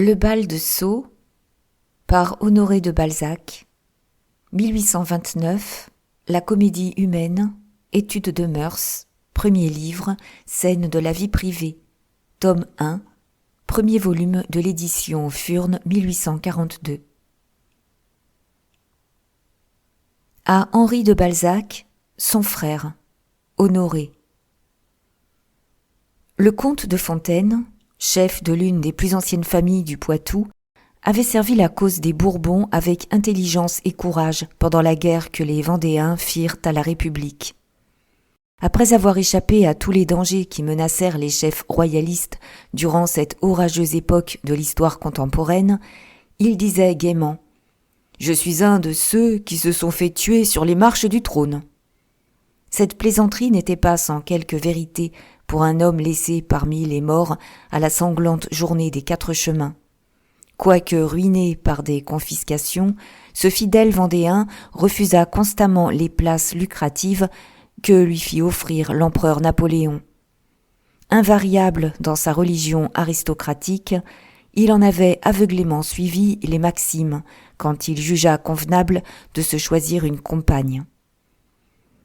Le bal de Sceaux par Honoré de Balzac, 1829, La comédie humaine, Études de mœurs, premier livre, Scènes de la vie privée, tome 1, premier volume de l'édition Furnes 1842. À Henri de Balzac, son frère, Honoré. Le comte de Fontaine, chef de l'une des plus anciennes familles du Poitou, avait servi la cause des Bourbons avec intelligence et courage pendant la guerre que les Vendéens firent à la République. Après avoir échappé à tous les dangers qui menacèrent les chefs royalistes durant cette orageuse époque de l'histoire contemporaine, il disait gaiement « Je suis un de ceux qui se sont fait tuer sur les marches du trône ». Cette plaisanterie n'était pas sans quelque vérité pour un homme laissé parmi les morts à la sanglante journée des 4 chemins. Quoique ruiné par des confiscations, ce fidèle Vendéen refusa constamment les places lucratives que lui fit offrir l'empereur Napoléon. Invariable dans sa religion aristocratique, il en avait aveuglément suivi les maximes quand il jugea convenable de se choisir une compagne.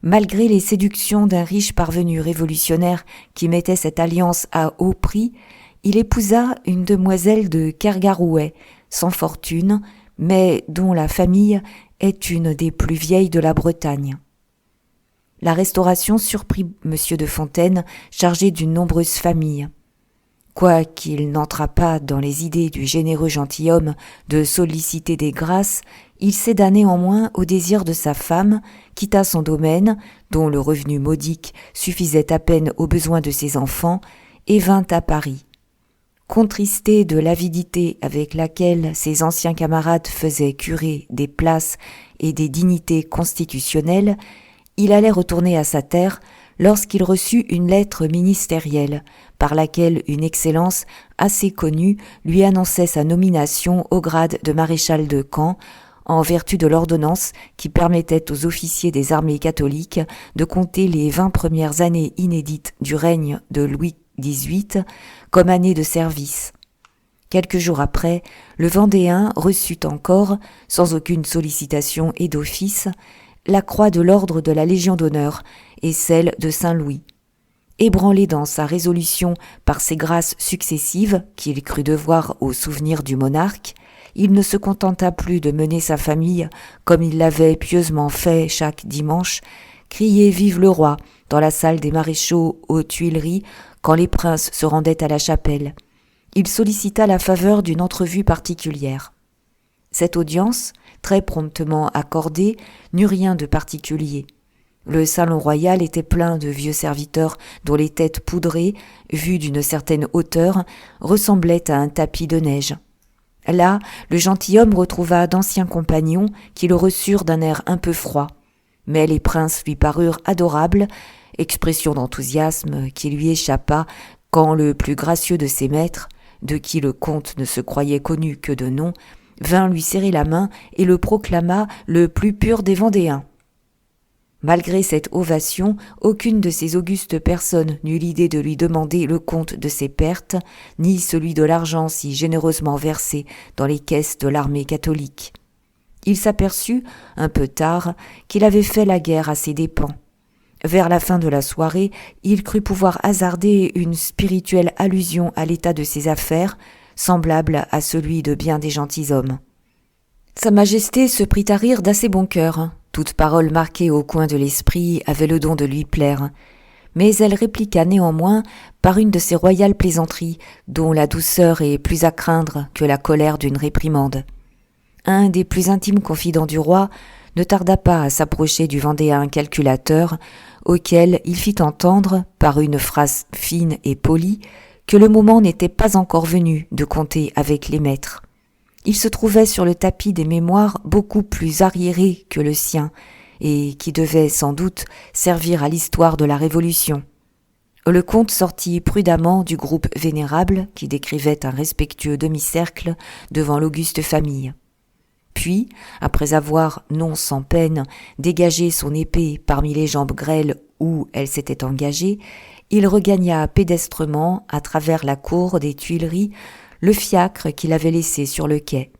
Malgré les séductions d'un riche parvenu révolutionnaire qui mettait cette alliance à haut prix, il épousa une demoiselle de Kergarouët, sans fortune, mais dont la famille est une des plus vieilles de la Bretagne. La Restauration surprit M. de Fontaine, chargé d'une nombreuse famille. Quoiqu'il n'entrât pas dans les idées du généreux gentilhomme de solliciter des grâces, il céda néanmoins au désir de sa femme, quitta son domaine, dont le revenu modique suffisait à peine aux besoins de ses enfants, et vint à Paris. Contristé de l'avidité avec laquelle ses anciens camarades faisaient curer des places et des dignités constitutionnelles, il allait retourner à sa terre lorsqu'il reçut une lettre ministérielle par laquelle une excellence assez connue lui annonçait sa nomination au grade de maréchal de camp en vertu de l'ordonnance qui permettait aux officiers des armées catholiques de compter les 20 premières années inédites du règne de Louis XVIII comme années de service. Quelques jours après, le Vendéen reçut encore, sans aucune sollicitation et d'office, la croix de l'ordre de la Légion d'honneur et celle de Saint-Louis. Ébranlé dans sa résolution par ces grâces successives qu'il crut devoir au souvenir du monarque, il ne se contenta plus de mener sa famille, comme il l'avait pieusement fait chaque dimanche, crier « Vive le roi !» dans la salle des maréchaux aux Tuileries quand les princes se rendaient à la chapelle. Il sollicita la faveur d'une entrevue particulière. Cette audience, très promptement accordée, n'eut rien de particulier. Le salon royal était plein de vieux serviteurs dont les têtes poudrées, vues d'une certaine hauteur, ressemblaient à un tapis de neige. Là, le gentilhomme retrouva d'anciens compagnons qui le reçurent d'un air un peu froid. Mais les princes lui parurent adorables, expression d'enthousiasme qui lui échappa quand le plus gracieux de ses maîtres, de qui le comte ne se croyait connu que de nom, vint lui serrer la main et le proclama le plus pur des Vendéens. Malgré cette ovation, aucune de ces augustes personnes n'eut l'idée de lui demander le compte de ses pertes, ni celui de l'argent si généreusement versé dans les caisses de l'armée catholique. Il s'aperçut, un peu tard, qu'il avait fait la guerre à ses dépens. Vers la fin de la soirée, il crut pouvoir hasarder une spirituelle allusion à l'état de ses affaires, semblable à celui de bien des gentilshommes. Sa Majesté se prit à rire d'assez bon cœur. Toute parole marquée au coin de l'esprit avait le don de lui plaire. Mais elle répliqua néanmoins par une de ces royales plaisanteries dont la douceur est plus à craindre que la colère d'une réprimande. Un des plus intimes confidents du roi ne tarda pas à s'approcher du Vendéen calculateur, auquel il fit entendre, par une phrase fine et polie, que le moment n'était pas encore venu de compter avec les maîtres. Il se trouvait sur le tapis des mémoires beaucoup plus arriéré que le sien, et qui devait sans doute servir à l'histoire de la Révolution. Le comte sortit prudemment du groupe vénérable qui décrivait un respectueux demi-cercle devant l'auguste famille. Puis, après avoir, non sans peine, dégagé son épée parmi les jambes grêles où elle s'était engagée, il regagna pédestrement à travers la cour des Tuileries le fiacre qu'il avait laissé sur le quai.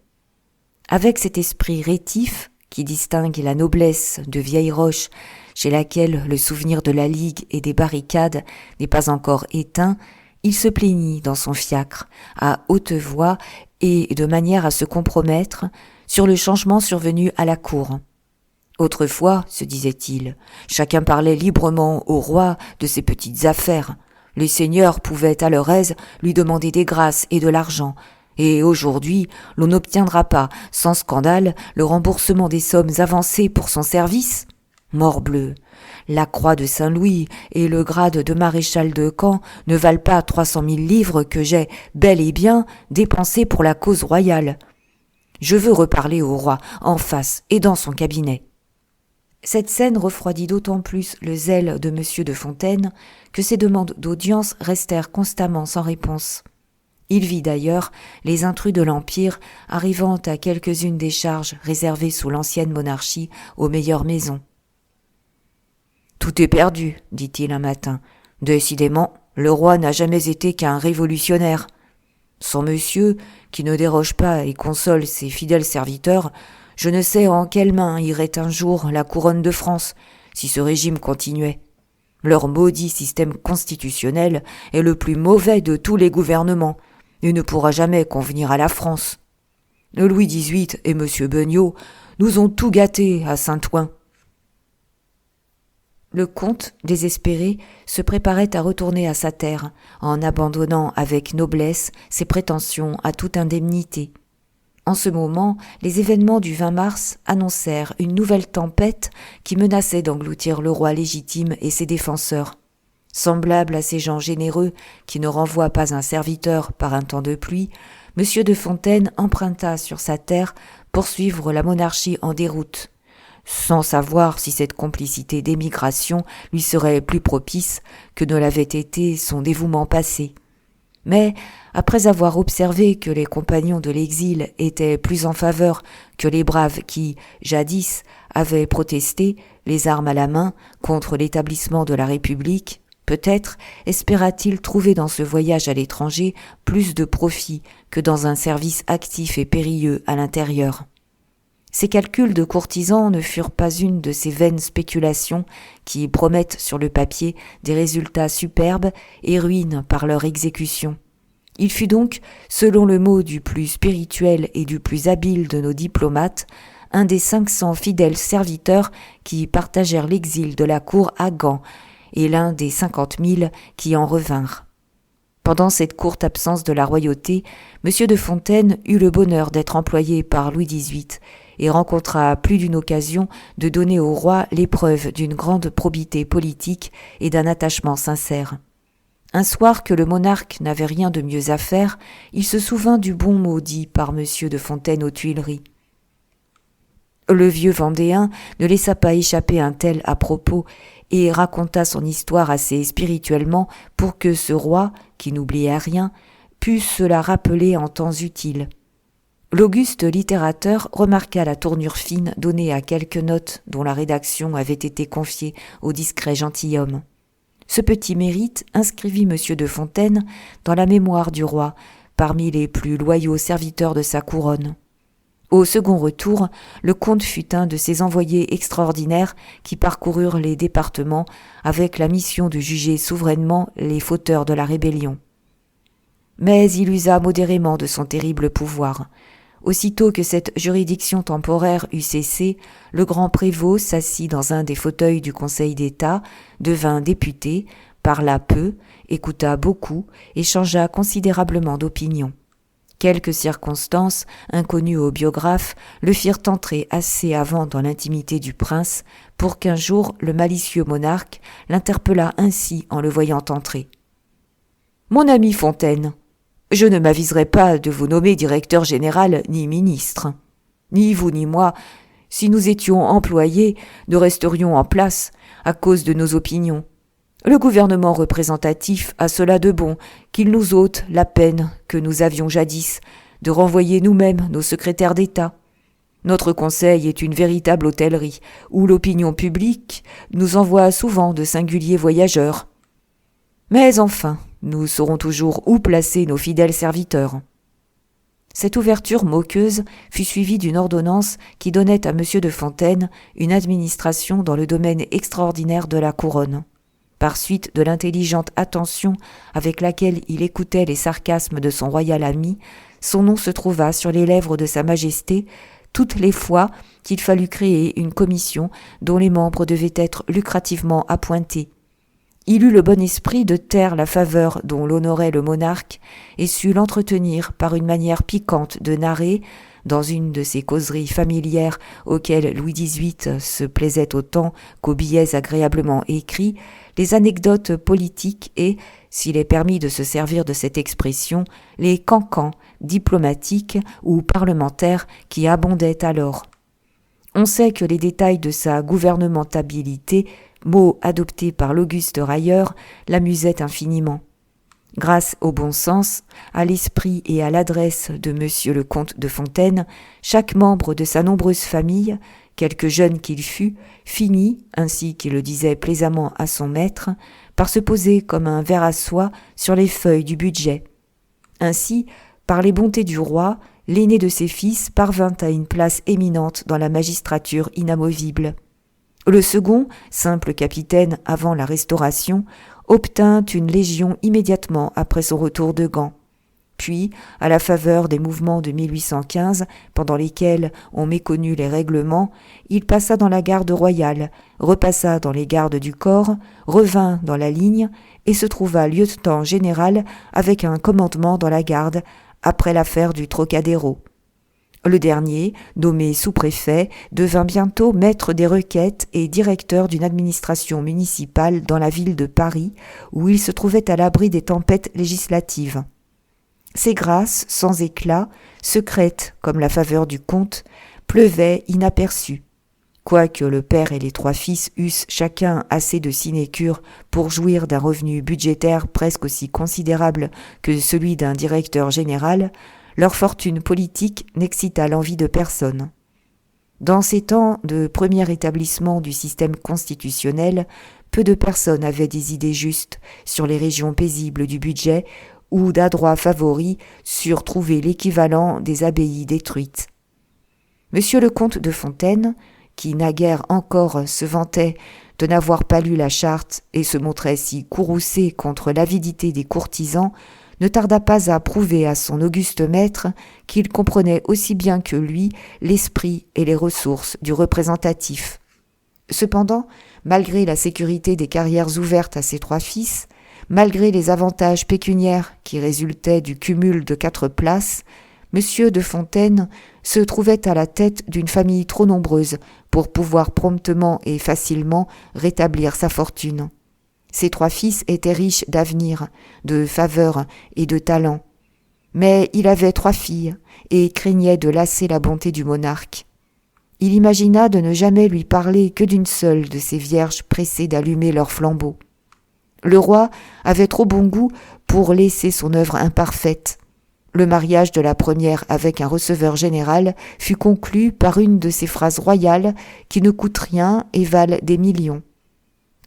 Avec cet esprit rétif qui distingue la noblesse de vieille roche, chez laquelle le souvenir de la Ligue et des barricades n'est pas encore éteint, il se plaignit dans son fiacre, à haute voix et de manière à se compromettre, sur le changement survenu à la cour. Autrefois, se disait-il, chacun parlait librement au roi de ses petites affaires. Les seigneurs pouvaient à leur aise lui demander des grâces et de l'argent, et aujourd'hui, l'on n'obtiendra pas, sans scandale, le remboursement des sommes avancées pour son service. Morbleu, la croix de Saint-Louis et le grade de maréchal de camp ne valent pas 300 000 livres que j'ai, bel et bien, dépensés pour la cause royale. Je veux reparler au roi, en face et dans son cabinet. Cette scène refroidit d'autant plus le zèle de M. de Fontaine que ses demandes d'audience restèrent constamment sans réponse. Il vit d'ailleurs les intrus de l'Empire arrivant à quelques-unes des charges réservées sous l'ancienne monarchie aux meilleures maisons. « Tout est perdu, dit-il un matin. Décidément, le roi n'a jamais été qu'un révolutionnaire. Son monsieur, qui ne déroge pas et console ses fidèles serviteurs, je ne sais en quelle main irait un jour la couronne de France, si ce régime continuait. Leur maudit système constitutionnel est le plus mauvais de tous les gouvernements, et ne pourra jamais convenir à la France. Louis XVIII et M. Beugnot nous ont tout gâtés à Saint-Ouen. » Le comte, désespéré, se préparait à retourner à sa terre, en abandonnant avec noblesse ses prétentions à toute indemnité. En ce moment, les événements du 20 mars annoncèrent une nouvelle tempête qui menaçait d'engloutir le roi légitime et ses défenseurs. Semblable à ces gens généreux qui ne renvoient pas un serviteur par un temps de pluie, M. de Fontaine emprunta sur sa terre pour suivre la monarchie en déroute, sans savoir si cette complicité d'émigration lui serait plus propice que ne l'avait été son dévouement passé. Mais, après avoir observé que les compagnons de l'exil étaient plus en faveur que les braves qui, jadis, avaient protesté, les armes à la main, contre l'établissement de la République, peut-être espéra-t-il trouver dans ce voyage à l'étranger plus de profit que dans un service actif et périlleux à l'intérieur. Ces calculs de courtisans ne furent pas une de ces vaines spéculations qui promettent sur le papier des résultats superbes et ruinent par leur exécution. Il fut donc, selon le mot du plus spirituel et du plus habile de nos diplomates, un des 500 fidèles serviteurs qui partagèrent l'exil de la cour à Gand et l'un des 50 000 qui en revinrent. Pendant cette courte absence de la royauté, M. de Fontaine eut le bonheur d'être employé par Louis XVIII et rencontra à plus d'une occasion de donner au roi l'épreuve d'une grande probité politique et d'un attachement sincère. Un soir que le monarque n'avait rien de mieux à faire, il se souvint du bon mot dit par M. de Fontaine aux Tuileries. Le vieux Vendéen ne laissa pas échapper un tel à propos et raconta son histoire assez spirituellement pour que ce roi, qui n'oubliait rien, pût se la rappeler en temps utile. L'auguste littérateur remarqua la tournure fine donnée à quelques notes dont la rédaction avait été confiée au discret gentilhomme. Ce petit mérite inscrivit M. de Fontaine dans la mémoire du roi, parmi les plus loyaux serviteurs de sa couronne. Au second retour, le comte fut un de ces envoyés extraordinaires qui parcoururent les départements avec la mission de juger souverainement les fauteurs de la rébellion. Mais il usa modérément de son terrible pouvoir. Aussitôt que cette juridiction temporaire eut cessé, le grand prévôt s'assit dans un des fauteuils du Conseil d'État, devint député, parla peu, écouta beaucoup et changea considérablement d'opinion. Quelques circonstances, inconnues aux biographes, le firent entrer assez avant dans l'intimité du prince pour qu'un jour le malicieux monarque l'interpellât ainsi en le voyant entrer. « Mon ami Fontaine, je ne m'aviserais pas de vous nommer directeur général ni ministre. Ni vous ni moi, si nous étions employés, ne resterions en place à cause de nos opinions. Le gouvernement représentatif a cela de bon qu'il nous ôte la peine que nous avions jadis de renvoyer nous-mêmes nos secrétaires d'État. Notre conseil est une véritable hôtellerie où l'opinion publique nous envoie souvent de singuliers voyageurs. Mais enfin, nous saurons toujours où placer nos fidèles serviteurs. Cette ouverture moqueuse fut suivie d'une ordonnance qui donnait à M. de Fontaine une administration dans le domaine extraordinaire de la couronne. Par suite de l'intelligente attention avec laquelle il écoutait les sarcasmes de son royal ami, son nom se trouva sur les lèvres de Sa Majesté toutes les fois qu'il fallut créer une commission dont les membres devaient être lucrativement appointés. Il eut le bon esprit de taire la faveur dont l'honorait le monarque et sut l'entretenir par une manière piquante de narrer, dans une de ces causeries familières auxquelles Louis XVIII se plaisait autant qu'aux billets agréablement écrits, les anecdotes politiques et, s'il est permis de se servir de cette expression, les cancans diplomatiques ou parlementaires qui abondaient alors. On sait que les détails de sa gouvernementabilité, mot adopté par l'auguste railleur, l'amusaient infiniment. Grâce au bon sens, à l'esprit et à l'adresse de M. le comte de Fontaine, chaque membre de sa nombreuse famille, quelque jeune qu'il fût, finit, ainsi qu'il le disait plaisamment à son maître, par se poser comme un ver à soie sur les feuilles du budget. Ainsi, par les bontés du roi, l'aîné de ses fils parvint à une place éminente dans la magistrature inamovible. Le second, simple capitaine avant la Restauration, obtint une légion immédiatement après son retour de Gand. Puis, à la faveur des mouvements de 1815, pendant lesquels on méconnut les règlements, il passa dans la garde royale, repassa dans les gardes du corps, revint dans la ligne et se trouva lieutenant général avec un commandement dans la garde après l'affaire du Trocadéro. Le dernier, nommé sous-préfet, devint bientôt maître des requêtes et directeur d'une administration municipale dans la ville de Paris, où il se trouvait à l'abri des tempêtes législatives. Ces grâces, sans éclat, secrètes comme la faveur du comte, pleuvaient inaperçues. Quoique le père et les trois fils eussent chacun assez de sinécures pour jouir d'un revenu budgétaire presque aussi considérable que celui d'un directeur général, leur fortune politique n'excita l'envie de personne. Dans ces temps de premier établissement du système constitutionnel, peu de personnes avaient des idées justes sur les régions paisibles du budget ou d'adroits favoris sur trouver l'équivalent des abbayes détruites. Monsieur le comte de Fontaine, qui naguère encore se vantait de n'avoir pas lu la charte et se montrait si courroucé contre l'avidité des courtisans, ne tarda pas à prouver à son auguste maître qu'il comprenait aussi bien que lui l'esprit et les ressources du représentatif. Cependant, malgré la sécurité des carrières ouvertes à ses trois fils, malgré les avantages pécuniaires qui résultaient du cumul de 4 places, M. de Fontaine se trouvait à la tête d'une famille trop nombreuse pour pouvoir promptement et facilement rétablir sa fortune. Ses 3 fils étaient riches d'avenir, de faveur et de talent. Mais il avait 3 filles et craignait de lasser la bonté du monarque. Il imagina de ne jamais lui parler que d'une seule de ces vierges pressées d'allumer leurs flambeaux. Le roi avait trop bon goût pour laisser son œuvre imparfaite. Le mariage de la première avec un receveur général fut conclu par une de ces phrases royales qui ne coûtent rien et valent des millions.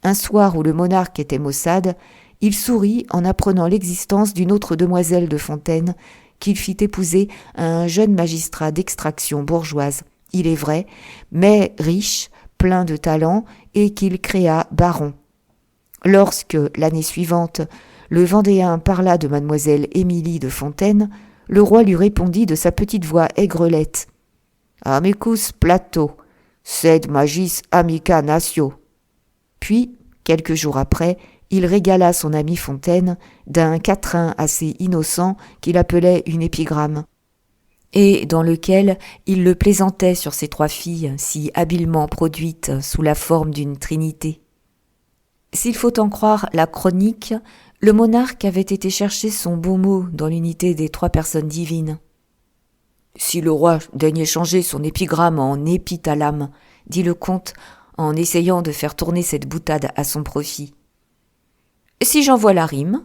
Un soir où le monarque était maussade, il sourit en apprenant l'existence d'une autre demoiselle de Fontaine qu'il fit épouser à un jeune magistrat d'extraction bourgeoise, il est vrai, mais riche, plein de talent, et qu'il créa baron. Lorsque, l'année suivante, le Vendéen parla de mademoiselle Émilie de Fontaine, le roi lui répondit de sa petite voix aigrelette. « Amicus Plato, sed magis amica natio ». Puis, quelques jours après, il régala son ami Fontaine d'un quatrain assez innocent qu'il appelait une épigramme, et dans lequel il le plaisantait sur ses 3 filles si habilement produites sous la forme d'une trinité. S'il faut en croire la chronique, le monarque avait été chercher son beau mot dans l'unité des 3 personnes divines. « Si le roi daignait changer son épigramme en épithalame, dit le comte, en essayant de faire tourner cette boutade à son profit. « Si j'en vois la rime,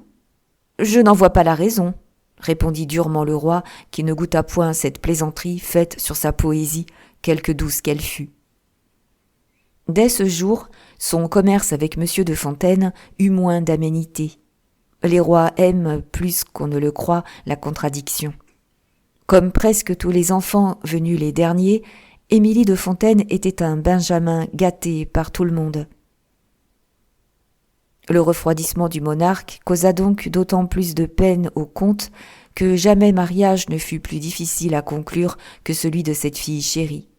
je n'en vois pas la raison, » répondit durement le roi, qui ne goûta point cette plaisanterie faite sur sa poésie, quelque douce qu'elle fût. Dès ce jour, son commerce avec M. de Fontaine eut moins d'aménité. Les rois aiment plus qu'on ne le croit la contradiction. Comme presque tous les enfants venus les derniers, Émilie de Fontaine était un benjamin gâté par tout le monde. Le refroidissement du monarque causa donc d'autant plus de peine au comte que jamais mariage ne fut plus difficile à conclure que celui de cette fille chérie.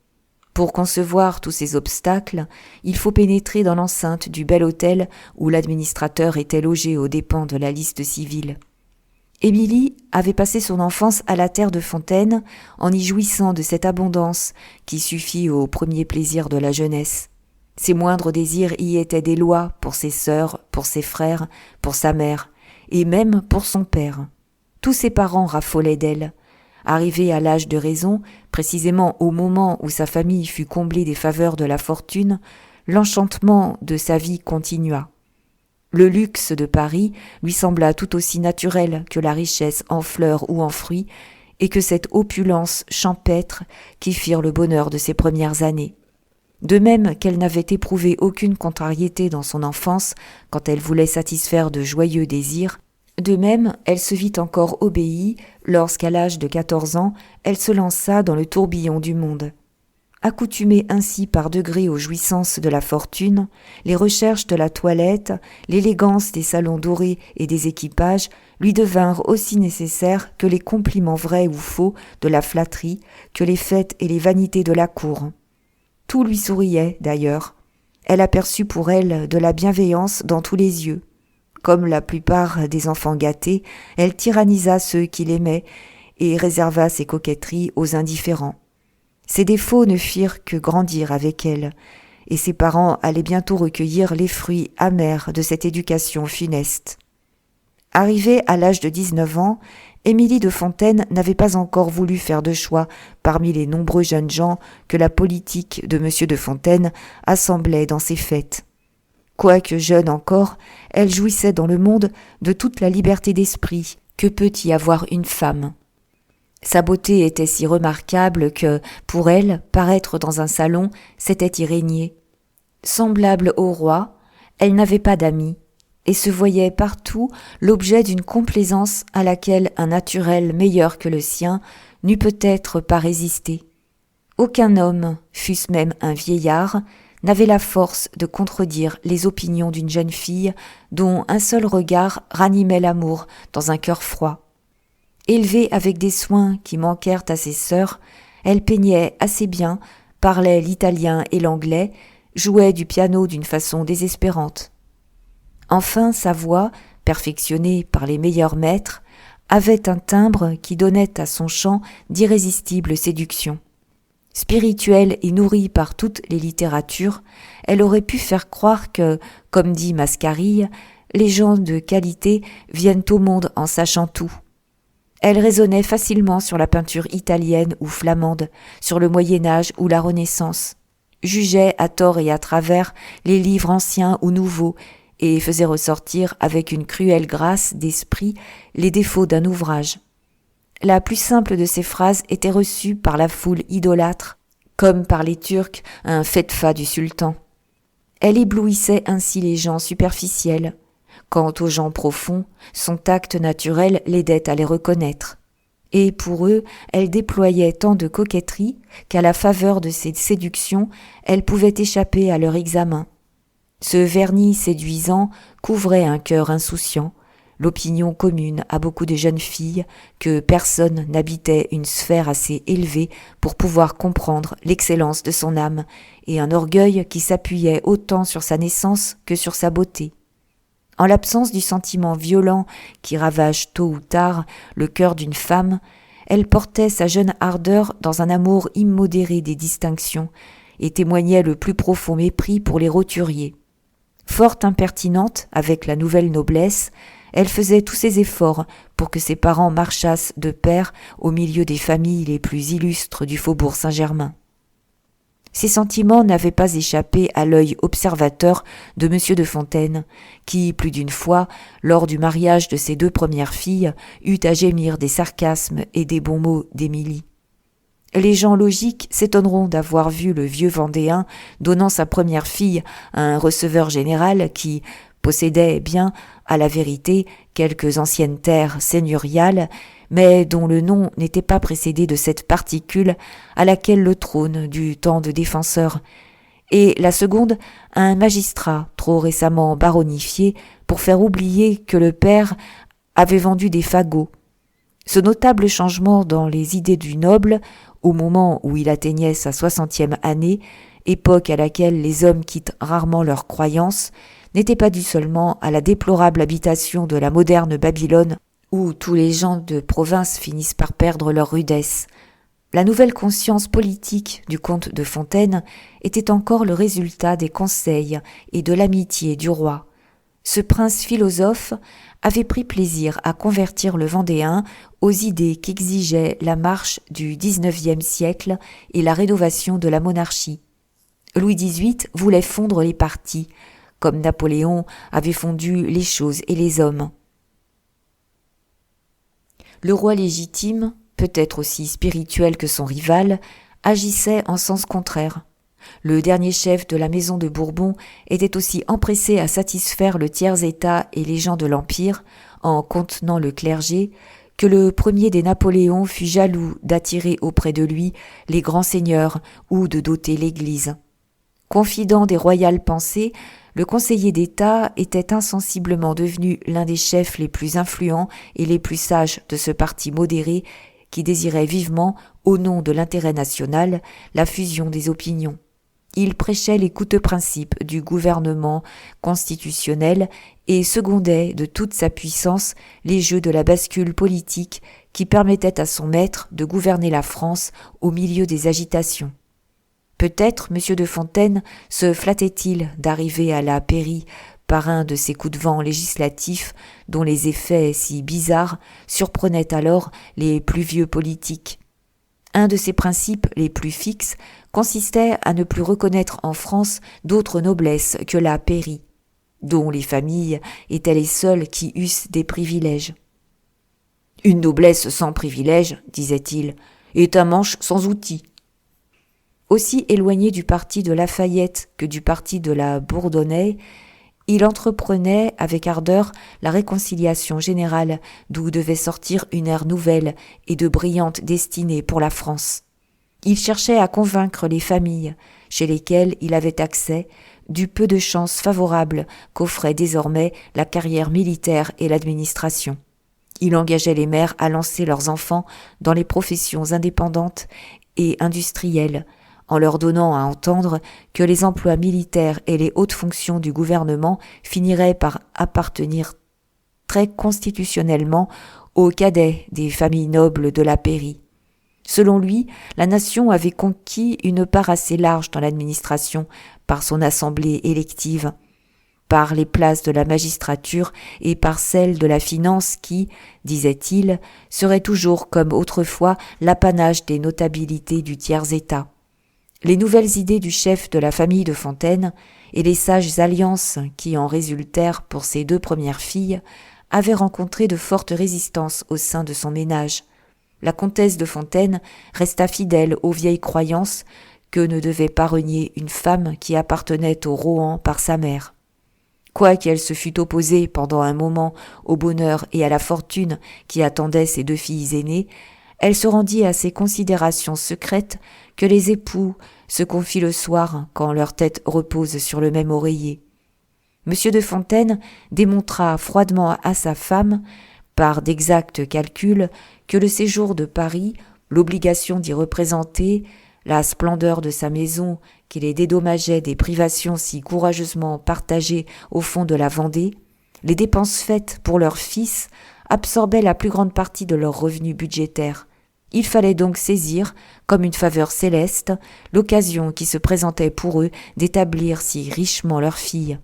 Pour concevoir tous ces obstacles, il faut pénétrer dans l'enceinte du bel hôtel où l'administrateur était logé aux dépens de la liste civile. Émilie avait passé son enfance à la terre de Fontaine en y jouissant de cette abondance qui suffit au premier plaisir de la jeunesse. Ses moindres désirs y étaient des lois pour ses sœurs, pour ses frères, pour sa mère, et même pour son père. Tous ses parents raffolaient d'elle. Arrivée à l'âge de raison, précisément au moment où sa famille fut comblée des faveurs de la fortune, l'enchantement de sa vie continua. Le luxe de Paris lui sembla tout aussi naturel que la richesse en fleurs ou en fruits, et que cette opulence champêtre qui firent le bonheur de ses premières années. De même qu'elle n'avait éprouvé aucune contrariété dans son enfance quand elle voulait satisfaire de joyeux désirs, de même elle se vit encore obéie lorsqu'à l'âge de 14 ans, elle se lança dans le tourbillon du monde. Accoutumée ainsi par degrés aux jouissances de la fortune, les recherches de la toilette, l'élégance des salons dorés et des équipages lui devinrent aussi nécessaires que les compliments vrais ou faux de la flatterie, que les fêtes et les vanités de la cour. Tout lui souriait, d'ailleurs. Elle aperçut pour elle de la bienveillance dans tous les yeux. Comme la plupart des enfants gâtés, elle tyrannisa ceux qui l'aimaient et réserva ses coquetteries aux indifférents. Ses défauts ne firent que grandir avec elle, et ses parents allaient bientôt recueillir les fruits amers de cette éducation funeste. Arrivée à l'âge de 19 ans, Émilie de Fontaine n'avait pas encore voulu faire de choix parmi les nombreux jeunes gens que la politique de M. de Fontaine assemblait dans ses fêtes. Quoique jeune encore, elle jouissait dans le monde de toute la liberté d'esprit que peut y avoir une femme. Sa beauté était si remarquable que, pour elle, paraître dans un salon, c'était y régner. Semblable au roi, elle n'avait pas d'amis, et se voyait partout l'objet d'une complaisance à laquelle un naturel meilleur que le sien n'eût peut-être pas résisté. Aucun homme, fût-ce même un vieillard, n'avait la force de contredire les opinions d'une jeune fille dont un seul regard ranimait l'amour dans un cœur froid. Élevée avec des soins qui manquèrent à ses sœurs, elle peignait assez bien, parlait l'italien et l'anglais, jouait du piano d'une façon désespérante. Enfin, sa voix, perfectionnée par les meilleurs maîtres, avait un timbre qui donnait à son chant d'irrésistibles séductions. Spirituelle et nourrie par toutes les littératures, elle aurait pu faire croire que, comme dit Mascarille, les gens de qualité viennent au monde en sachant tout. Elle raisonnait facilement sur la peinture italienne ou flamande, sur le Moyen-Âge ou la Renaissance, jugeait à tort et à travers les livres anciens ou nouveaux et faisait ressortir avec une cruelle grâce d'esprit les défauts d'un ouvrage. La plus simple de ces phrases était reçue par la foule idolâtre, comme par les Turcs un fetfa du sultan. Elle éblouissait ainsi les gens superficiels. Quant aux gens profonds, son tact naturel l'aidait à les reconnaître. Et pour eux, elle déployait tant de coquetterie qu'à la faveur de ces séductions, elle pouvait échapper à leur examen. Ce vernis séduisant couvrait un cœur insouciant, l'opinion commune à beaucoup de jeunes filles que personne n'habitait une sphère assez élevée pour pouvoir comprendre l'excellence de son âme et un orgueil qui s'appuyait autant sur sa naissance que sur sa beauté. En l'absence du sentiment violent qui ravage tôt ou tard le cœur d'une femme, elle portait sa jeune ardeur dans un amour immodéré des distinctions et témoignait le plus profond mépris pour les roturiers. Fort impertinente avec la nouvelle noblesse, elle faisait tous ses efforts pour que ses parents marchassent de pair au milieu des familles les plus illustres du faubourg Saint-Germain. Ces sentiments n'avaient pas échappé à l'œil observateur de M. de Fontaine, qui, plus d'une fois, lors du mariage de ses 2 premières filles, eut à gémir des sarcasmes et des bons mots d'Émilie. Les gens logiques s'étonneront d'avoir vu le vieux Vendéen donnant sa première fille à un receveur général qui possédait bien à la vérité quelques anciennes terres seigneuriales, mais dont le nom n'était pas précédé de cette particule à laquelle le trône dut tant de défenseurs, et la seconde un magistrat trop récemment baronifié pour faire oublier que le père avait vendu des fagots. Ce notable changement dans les idées du noble, au moment où il atteignait sa 60e année, époque à laquelle les hommes quittent rarement leurs croyances, n'était pas dû seulement à la déplorable habitation de la moderne Babylone, où tous les gens de province finissent par perdre leur rudesse. La nouvelle conscience politique du comte de Fontaine était encore le résultat des conseils et de l'amitié du roi. Ce prince philosophe avait pris plaisir à convertir le Vendéen aux idées qu'exigeait la marche du XIXe siècle et la rénovation de la monarchie. Louis XVIII voulait fondre les partis, comme Napoléon avait fondu les choses et les hommes. Le roi légitime, peut-être aussi spirituel que son rival, agissait en sens contraire. Le dernier chef de la maison de Bourbon était aussi empressé à satisfaire le tiers-état et les gens de l'Empire, en contenant le clergé, que le premier des Napoléons fut jaloux d'attirer auprès de lui les grands seigneurs ou de doter l'Église. Confident des royales pensées, le conseiller d'État était insensiblement devenu l'un des chefs les plus influents et les plus sages de ce parti modéré qui désirait vivement, au nom de l'intérêt national, la fusion des opinions. Il prêchait les coûteux principes du gouvernement constitutionnel et secondait de toute sa puissance les jeux de la bascule politique qui permettait à son maître de gouverner la France au milieu des agitations. Peut-être M. de Fontaine se flattait-il d'arriver à la pairie par un de ces coups de vent législatifs dont les effets si bizarres surprenaient alors les plus vieux politiques. Un de ses principes les plus fixes consistait à ne plus reconnaître en France d'autres noblesses que la pairie, dont les familles étaient les seules qui eussent des privilèges. « Une noblesse sans privilèges, disait-il, est un manche sans outils. » Aussi éloigné du parti de Lafayette que du parti de la Bourdonnais, il entreprenait avec ardeur la réconciliation générale d'où devait sortir une ère nouvelle et de brillantes destinées pour la France. Il cherchait à convaincre les familles, chez lesquelles il avait accès, du peu de chances favorables qu'offraient désormais la carrière militaire et l'administration. Il engageait les mères à lancer leurs enfants dans les professions indépendantes et industrielles, en leur donnant à entendre que les emplois militaires et les hautes fonctions du gouvernement finiraient par appartenir très constitutionnellement aux cadets des familles nobles de la pairie. Selon lui, la nation avait conquis une part assez large dans l'administration par son assemblée élective, par les places de la magistrature et par celles de la finance qui, disait-il, serait toujours comme autrefois l'apanage des notabilités du tiers-état. Les nouvelles idées du chef de la famille de Fontaine et les sages alliances qui en résultèrent pour ses deux premières filles avaient rencontré de fortes résistances au sein de son ménage. La comtesse de Fontaine resta fidèle aux vieilles croyances que ne devait pas renier une femme qui appartenait au Rohan par sa mère. Quoiqu'elle se fût opposée pendant un moment au bonheur et à la fortune qui attendaient ses deux filles aînées, elle se rendit à ces considérations secrètes que les époux se confient le soir quand leur tête repose sur le même oreiller. M. de Fontaine démontra froidement à sa femme, par d'exacts calculs, que le séjour de Paris, l'obligation d'y représenter, la splendeur de sa maison qui les dédommageait des privations si courageusement partagées au fond de la Vendée, les dépenses faites pour leurs fils absorbaient la plus grande partie de leurs revenus budgétaires. Il fallait donc saisir, comme une faveur céleste, l'occasion qui se présentait pour eux d'établir si richement leur fille.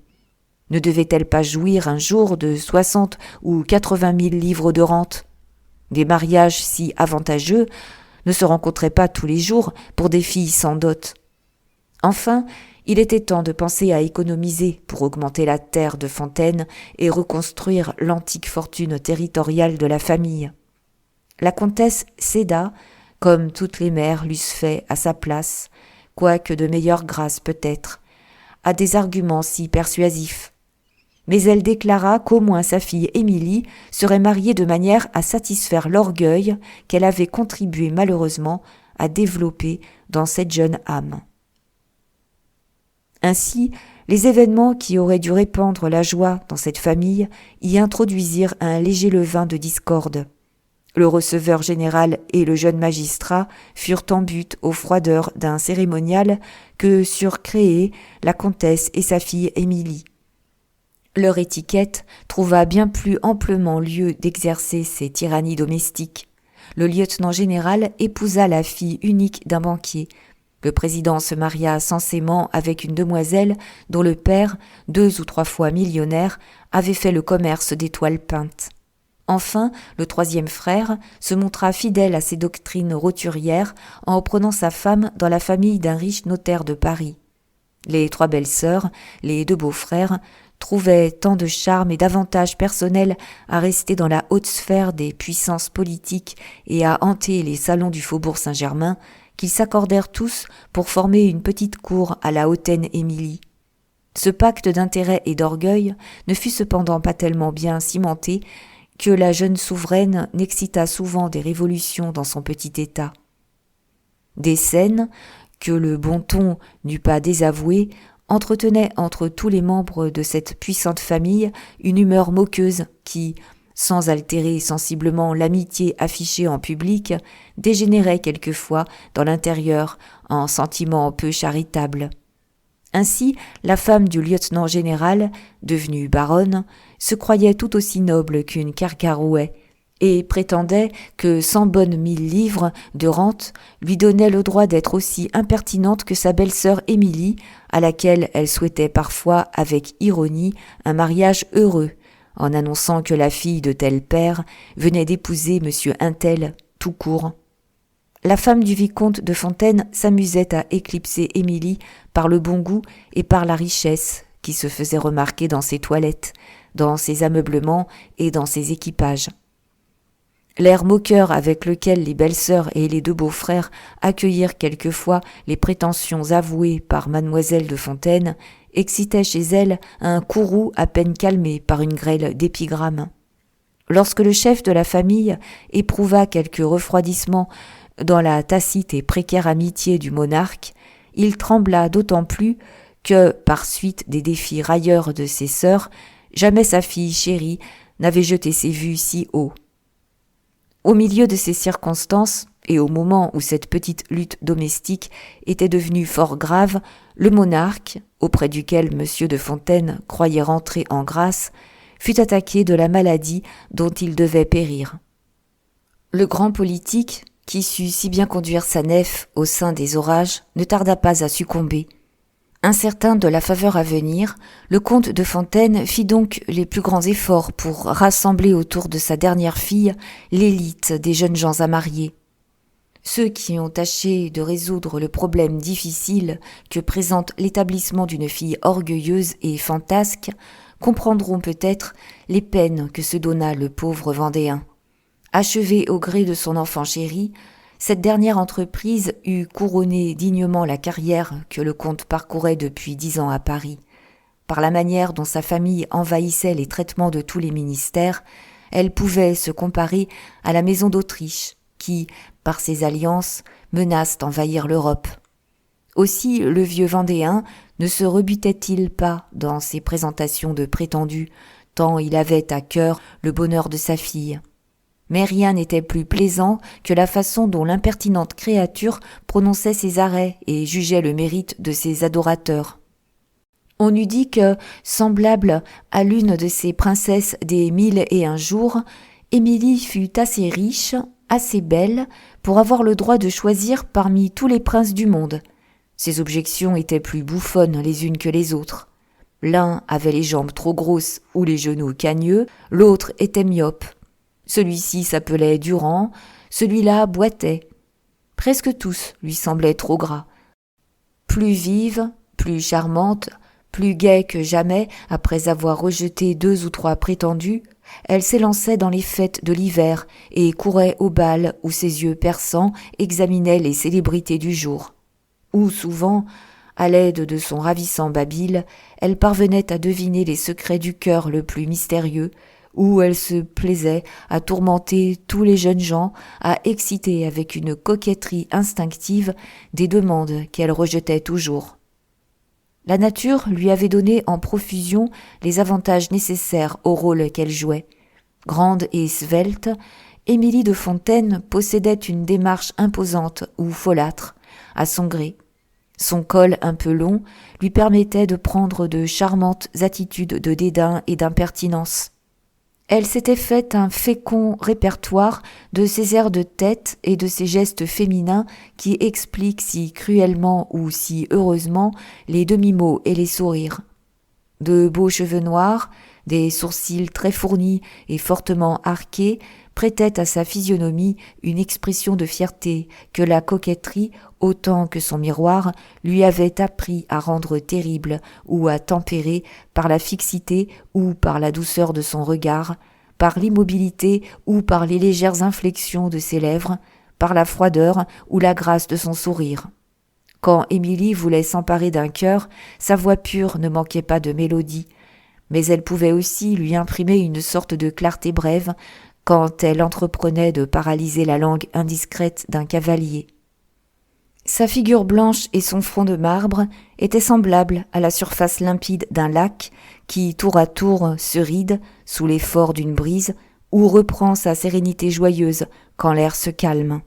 Ne devait-elle pas jouir un jour de 60 ou 80 000 livres de rente ? Des mariages si avantageux ne se rencontraient pas tous les jours pour des filles sans dot. Enfin, il était temps de penser à économiser pour augmenter la terre de Fontaine et reconstruire l'antique fortune territoriale de la famille. La comtesse céda, comme toutes les mères l'eussent fait à sa place, quoique de meilleure grâce peut-être, à des arguments si persuasifs. mais elle déclara qu'au moins sa fille Émilie serait mariée de manière à satisfaire l'orgueil qu'elle avait contribué malheureusement à développer dans cette jeune âme. Ainsi, les événements qui auraient dû répandre la joie dans cette famille y introduisirent un léger levain de discorde. Le receveur général et le jeune magistrat furent en butte aux froideurs d'un cérémonial que surent créer la comtesse et sa fille Émilie. Leur étiquette trouva bien plus amplement lieu d'exercer ces tyrannies domestiques. Le lieutenant général épousa la fille unique d'un banquier. Le président se maria sensément avec une demoiselle dont le père, 2 ou 3 fois millionnaire, avait fait le commerce des toiles peintes. Enfin, le 3e frère se montra fidèle à ses doctrines roturières en prenant sa femme dans la famille d'un riche notaire de Paris. Les 3 belles-sœurs, les 2 beaux-frères, trouvaient tant de charme et d'avantages personnels à rester dans la haute sphère des puissances politiques et à hanter les salons du faubourg Saint-Germain qu'ils s'accordèrent tous pour former une petite cour à la hautaine Émilie. Ce pacte d'intérêt et d'orgueil ne fut cependant pas tellement bien cimenté que la jeune souveraine n'excita souvent des révolutions dans son petit État. Des scènes que le bon ton n'eût pas désavouées entretenaient entre tous les membres de cette puissante famille une humeur moqueuse qui, sans altérer sensiblement l'amitié affichée en public, dégénérait quelquefois dans l'intérieur en sentiments peu charitables. Ainsi, la femme du lieutenant général, devenue baronne, se croyait tout aussi noble qu'une Kergarouët et prétendait que 100 bonnes 1000 livres de rente lui donnaient le droit d'être aussi impertinente que sa belle-sœur Émilie, à laquelle elle souhaitait parfois avec ironie un mariage heureux, en annonçant que la fille de tel père venait d'épouser monsieur Untel tout court. La femme du vicomte de Fontaine s'amusait à éclipser Émilie par le bon goût et par la richesse qui se faisait remarquer dans ses toilettes, dans ses ameublements et dans ses équipages. L'air moqueur avec lequel les belles-sœurs et les 2 beaux-frères accueillirent quelquefois les prétentions avouées par mademoiselle de Fontaine excitait chez elle un courroux à peine calmé par une grêle d'épigrammes. Lorsque le chef de la famille éprouva quelque refroidissement dans la tacite et précaire amitié du monarque, il trembla d'autant plus que, par suite des défis railleurs de ses sœurs, jamais sa fille chérie n'avait jeté ses vues si haut. Au milieu de ces circonstances, et au moment où cette petite lutte domestique était devenue fort grave, le monarque, auprès duquel M. de Fontaine croyait rentrer en grâce, fut attaqué de la maladie dont il devait périr. Le grand politique, qui sut si bien conduire sa nef au sein des orages, ne tarda pas à succomber. Incertain de la faveur à venir, le comte de Fontaine fit donc les plus grands efforts pour rassembler autour de sa dernière fille l'élite des jeunes gens à marier. Ceux qui ont tâché de résoudre le problème difficile que présente l'établissement d'une fille orgueilleuse et fantasque comprendront peut-être les peines que se donna le pauvre Vendéen. Achevée au gré de son enfant chéri, cette dernière entreprise eût couronné dignement la carrière que le comte parcourait depuis 10 ans à Paris. Par la manière dont sa famille envahissait les traitements de tous les ministères, elle pouvait se comparer à la maison d'Autriche, qui, par ses alliances, menace d'envahir l'Europe. Aussi le vieux Vendéen ne se rebutait-il pas dans ses présentations de prétendus, tant il avait à cœur le bonheur de sa fille. Mais rien n'était plus plaisant que la façon dont l'impertinente créature prononçait ses arrêts et jugeait le mérite de ses adorateurs. On eût dit que, semblable à l'une de ces princesses des 1001 jours, Émilie fut assez riche, assez belle, pour avoir le droit de choisir parmi tous les princes du monde. Ses objections étaient plus bouffonnes les unes que les autres. L'un avait les jambes trop grosses ou les genoux cagneux, l'autre était myope. Celui-ci s'appelait Durand, celui-là boitait. Presque tous lui semblaient trop gras. Plus vive, plus charmante, plus gaie que jamais, après avoir rejeté 2 ou 3 prétendus, elle s'élançait dans les fêtes de l'hiver et courait au bal où ses yeux perçants examinaient les célébrités du jour. Ou souvent, À l'aide de son ravissant babil, elle parvenait à deviner les secrets du cœur le plus mystérieux, où elle se plaisait à tourmenter tous les jeunes gens, à exciter avec une coquetterie instinctive des demandes qu'elle rejetait toujours. La nature lui avait donné en profusion les avantages nécessaires au rôle qu'elle jouait. Grande et svelte, Émilie de Fontaine possédait une démarche imposante ou folâtre, à son gré. Son col un peu long lui permettait de prendre de charmantes attitudes de dédain et d'impertinence. Elle s'était faite un fécond répertoire de ses airs de tête et de ses gestes féminins qui expliquent si cruellement ou si heureusement les demi-mots et les sourires. De beaux cheveux noirs, des sourcils très fournis et fortement arqués prêtaient à sa physionomie une expression de fierté que la coquetterie, autant que son miroir, lui avait appris à rendre terrible ou à tempérer par la fixité ou par la douceur de son regard, par l'immobilité ou par les légères inflexions de ses lèvres, par la froideur ou la grâce de son sourire. Quand Émilie voulait s'emparer d'un cœur, sa voix pure ne manquait pas de mélodie, mais elle pouvait aussi lui imprimer une sorte de clarté brève quand elle entreprenait de paralyser la langue indiscrète d'un cavalier. Sa figure blanche et son front de marbre étaient semblables à la surface limpide d'un lac qui, tour à tour, se ride sous l'effort d'une brise ou reprend sa sérénité joyeuse quand l'air se calme.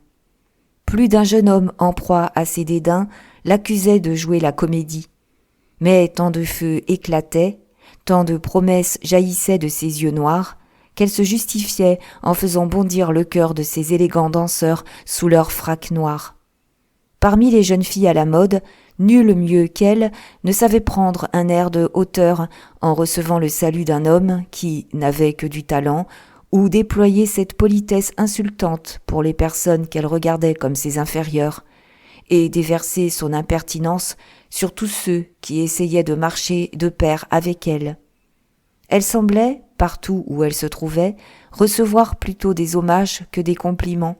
Plus d'un jeune homme en proie à ses dédains l'accusait de jouer la comédie. Mais tant de feux éclataient, tant de promesses jaillissaient de ses yeux noirs, qu'elle se justifiait en faisant bondir le cœur de ces élégants danseurs sous leurs fracs noirs. Parmi les jeunes filles à la mode, nulle mieux qu'elle ne savait prendre un air de hauteur en recevant le salut d'un homme qui n'avait que du talent, ou déployer cette politesse insultante pour les personnes qu'elle regardait comme ses inférieures, et déverser son impertinence sur tous ceux qui essayaient de marcher de pair avec elle. Elle semblait, partout où elle se trouvait, recevoir plutôt des hommages que des compliments.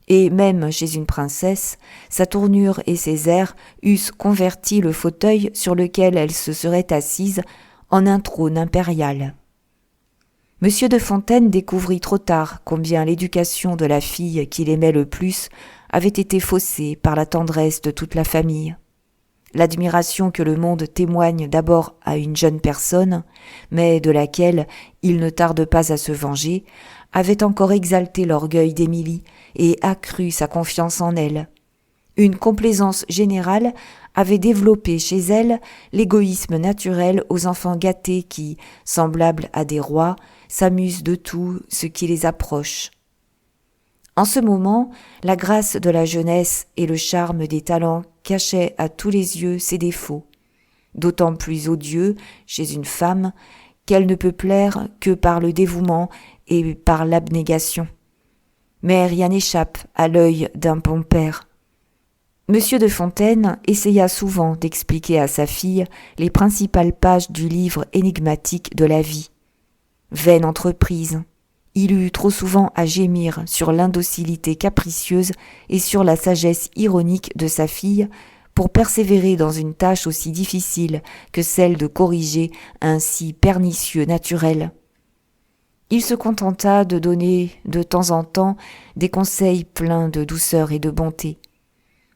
Et même chez une princesse, sa tournure et ses airs eussent converti le fauteuil sur lequel elle se serait assise en un trône impérial. Monsieur de Fontaine découvrit trop tard combien l'éducation de la fille qu'il aimait le plus avait été faussée par la tendresse de toute la famille. L'admiration que le monde témoigne d'abord à une jeune personne, mais de laquelle il ne tarde pas à se venger, avait encore exalté l'orgueil d'Émilie et accru sa confiance en elle. Une complaisance générale avait développé chez elle l'égoïsme naturel aux enfants gâtés qui, semblables à des rois, s'amusent de tout ce qui les approche. En ce moment, la grâce de la jeunesse et le charme des talents cachaient à tous les yeux ses défauts, d'autant plus odieux chez une femme qu'elle ne peut plaire que par le dévouement et par l'abnégation. Mais rien n'échappe à l'œil d'un bon père. Monsieur de Fontaine essaya souvent d'expliquer à sa fille les principales pages du livre énigmatique de la vie. Vaine entreprise. Il eut trop souvent à gémir sur l'indocilité capricieuse et sur la sagesse ironique de sa fille pour persévérer dans une tâche aussi difficile que celle de corriger un si pernicieux naturel. Il se contenta de donner de temps en temps des conseils pleins de douceur et de bonté.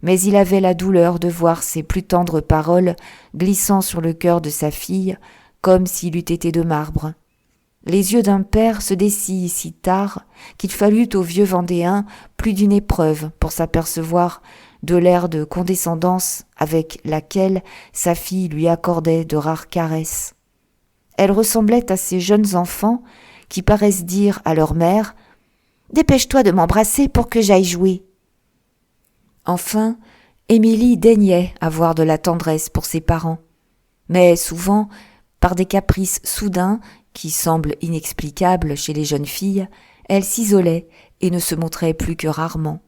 Mais il avait la douleur de voir ses plus tendres paroles glissant sur le cœur de sa fille comme s'il eût été de marbre. Les yeux d'un père se dessillent si tard qu'il fallut au vieux Vendéen plus d'une épreuve pour s'apercevoir de l'air de condescendance avec laquelle sa fille lui accordait de rares caresses. Elle ressemblait à ces jeunes enfants qui paraissent dire à leur mère « Dépêche-toi de m'embrasser pour que j'aille jouer ». Enfin, Émilie daignait avoir de la tendresse pour ses parents, mais souvent, par des caprices soudains qui semblent inexplicables chez les jeunes filles, elle s'isolait et ne se montrait plus que rarement.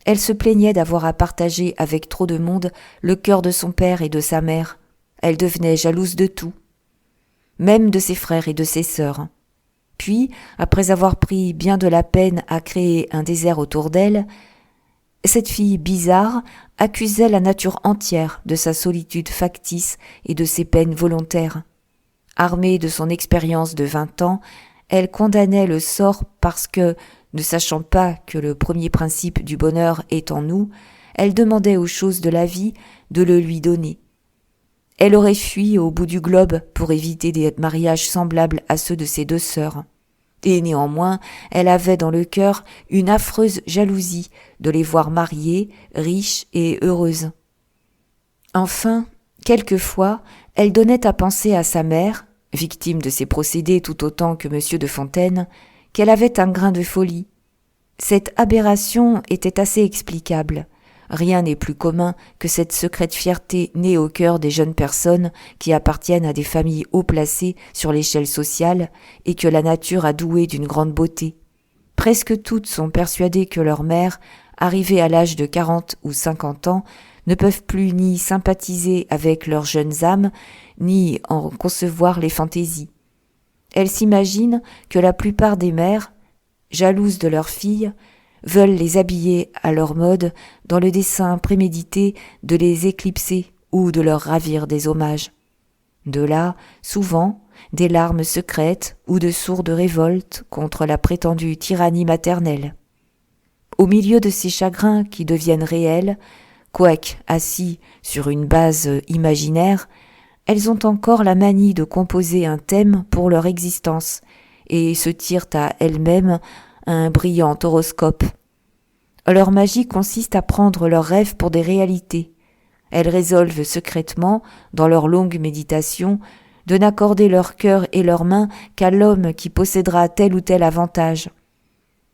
Elle se plaignait d'avoir à partager avec trop de monde le cœur de son père et de sa mère. Elle devenait jalouse de tout, même de ses frères et de ses sœurs. Puis, après avoir pris bien de la peine à créer un désert autour d'elle, Cette fille bizarre accusait la nature entière de sa solitude factice et de ses peines volontaires. Armée de son expérience de 20 ans, elle condamnait le sort parce que, ne sachant pas que le premier principe du bonheur est en nous, elle demandait aux choses de la vie de le lui donner. Elle aurait fui au bout du globe pour éviter des mariages semblables à ceux de ses 2 sœurs. Et néanmoins, elle avait dans le cœur une affreuse jalousie de les voir mariées, riches et heureuses. Enfin, quelquefois, elle donnait à penser à sa mère, victime de ses procédés tout autant que M. de Fontaine, qu'elle avait un grain de folie. Cette aberration était assez explicable. Rien n'est plus commun que cette secrète fierté née au cœur des jeunes personnes qui appartiennent à des familles haut placées sur l'échelle sociale et que la nature a douées d'une grande beauté. Presque toutes sont persuadées que leurs mères, arrivées à l'âge de 40 ou 50 ans, ne peuvent plus ni sympathiser avec leurs jeunes âmes, ni en concevoir les fantaisies. Elles s'imaginent que la plupart des mères, jalouses de leurs filles, veulent les habiller à leur mode dans le dessein prémédité de les éclipser ou de leur ravir des hommages. De là, souvent, des larmes secrètes ou de sourdes révoltes contre la prétendue tyrannie maternelle. Au milieu de ces chagrins qui deviennent réels, quoique assis sur une base imaginaire, elles ont encore la manie de composer un thème pour leur existence et se tirent à elles-mêmes un brillant horoscope. Leur magie consiste à prendre leurs rêves pour des réalités. Elles résolvent secrètement, dans leurs longues méditations, de n'accorder leur cœur et leurs mains qu'à l'homme qui possédera tel ou tel avantage.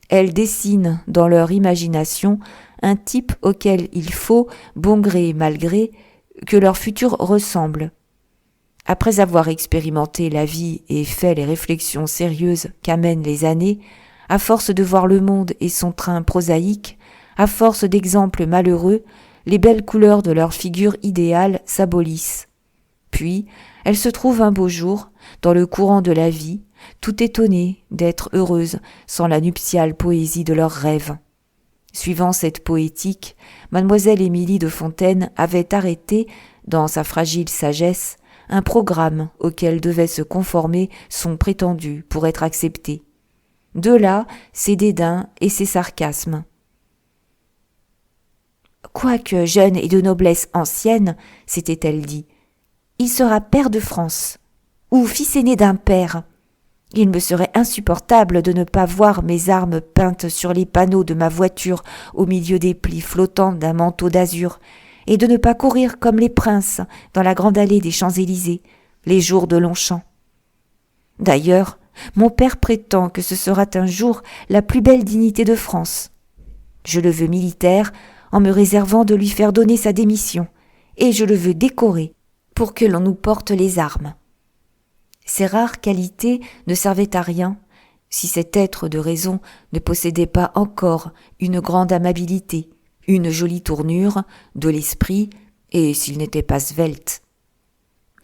Elles dessinent dans leur imagination un type auquel il faut, bon gré mal gré, que leur futur ressemble. Après avoir expérimenté la vie et fait les réflexions sérieuses qu'amènent les années, à force de voir le monde et son train prosaïque, à force d'exemples malheureux, les belles couleurs de leur figure idéale s'abolissent. Puis, elles se trouvent un beau jour, dans le courant de la vie, tout étonnées d'être heureuses sans la nuptiale poésie de leurs rêves. Suivant cette poétique, mademoiselle Émilie de Fontaine avait arrêté, dans sa fragile sagesse, un programme auquel devait se conformer son prétendu pour être accepté. De là, ses dédains et ses sarcasmes. « Quoique jeune et de noblesse ancienne, s'était-elle dit, il sera pair de France, ou fils aîné d'un père. Il me serait insupportable de ne pas voir mes armes peintes sur les panneaux de ma voiture au milieu des plis flottants d'un manteau d'azur, et de ne pas courir comme les princes dans la grande allée des Champs-Élysées, les jours de Longchamp. D'ailleurs, mon père prétend que ce sera un jour la plus belle dignité de France. Je le veux militaire en me réservant de lui faire donner sa démission, et je le veux décoré pour que l'on nous porte les armes. » Ces rares qualités ne servaient à rien si cet être de raison ne possédait pas encore une grande amabilité, une jolie tournure, de l'esprit, et s'il n'était pas svelte.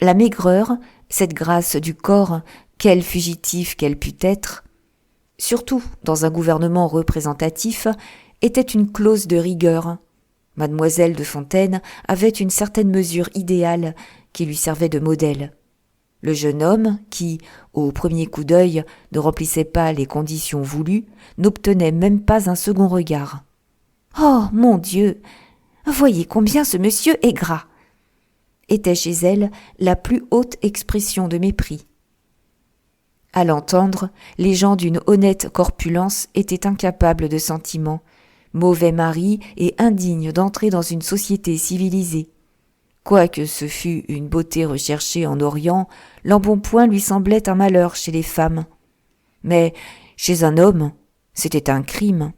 La maigreur, cette grâce du corps, quel fugitif qu'elle pût être, surtout dans un gouvernement représentatif, était une clause de rigueur. Mademoiselle de Fontaine avait une certaine mesure idéale qui lui servait de modèle. Le jeune homme, qui, au premier coup d'œil, ne remplissait pas les conditions voulues, n'obtenait même pas un second regard. « Oh, mon Dieu! Voyez combien ce monsieur est gras !» était chez elle la plus haute expression de mépris. À l'entendre, les gens d'une honnête corpulence étaient incapables de sentiments, mauvais maris et indignes d'entrer dans une société civilisée. Quoique ce fût une beauté recherchée en Orient, l'embonpoint lui semblait un malheur chez les femmes. Mais chez un homme, c'était un crime.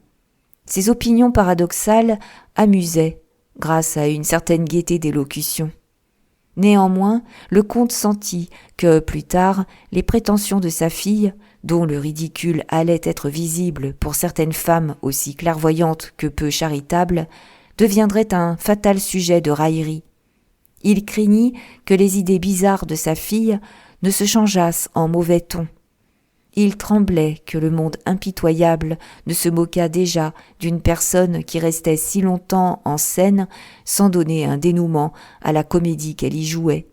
Ses opinions paradoxales amusaient, grâce à une certaine gaieté d'élocution. Néanmoins, le comte sentit que, plus tard, les prétentions de sa fille, dont le ridicule allait être visible pour certaines femmes aussi clairvoyantes que peu charitables, deviendraient un fatal sujet de raillerie. Il craignit que les idées bizarres de sa fille ne se changeassent en mauvais ton. Il tremblait que le monde impitoyable ne se moquât déjà d'une personne qui restait si longtemps en scène sans donner un dénouement à la comédie qu'elle y jouait.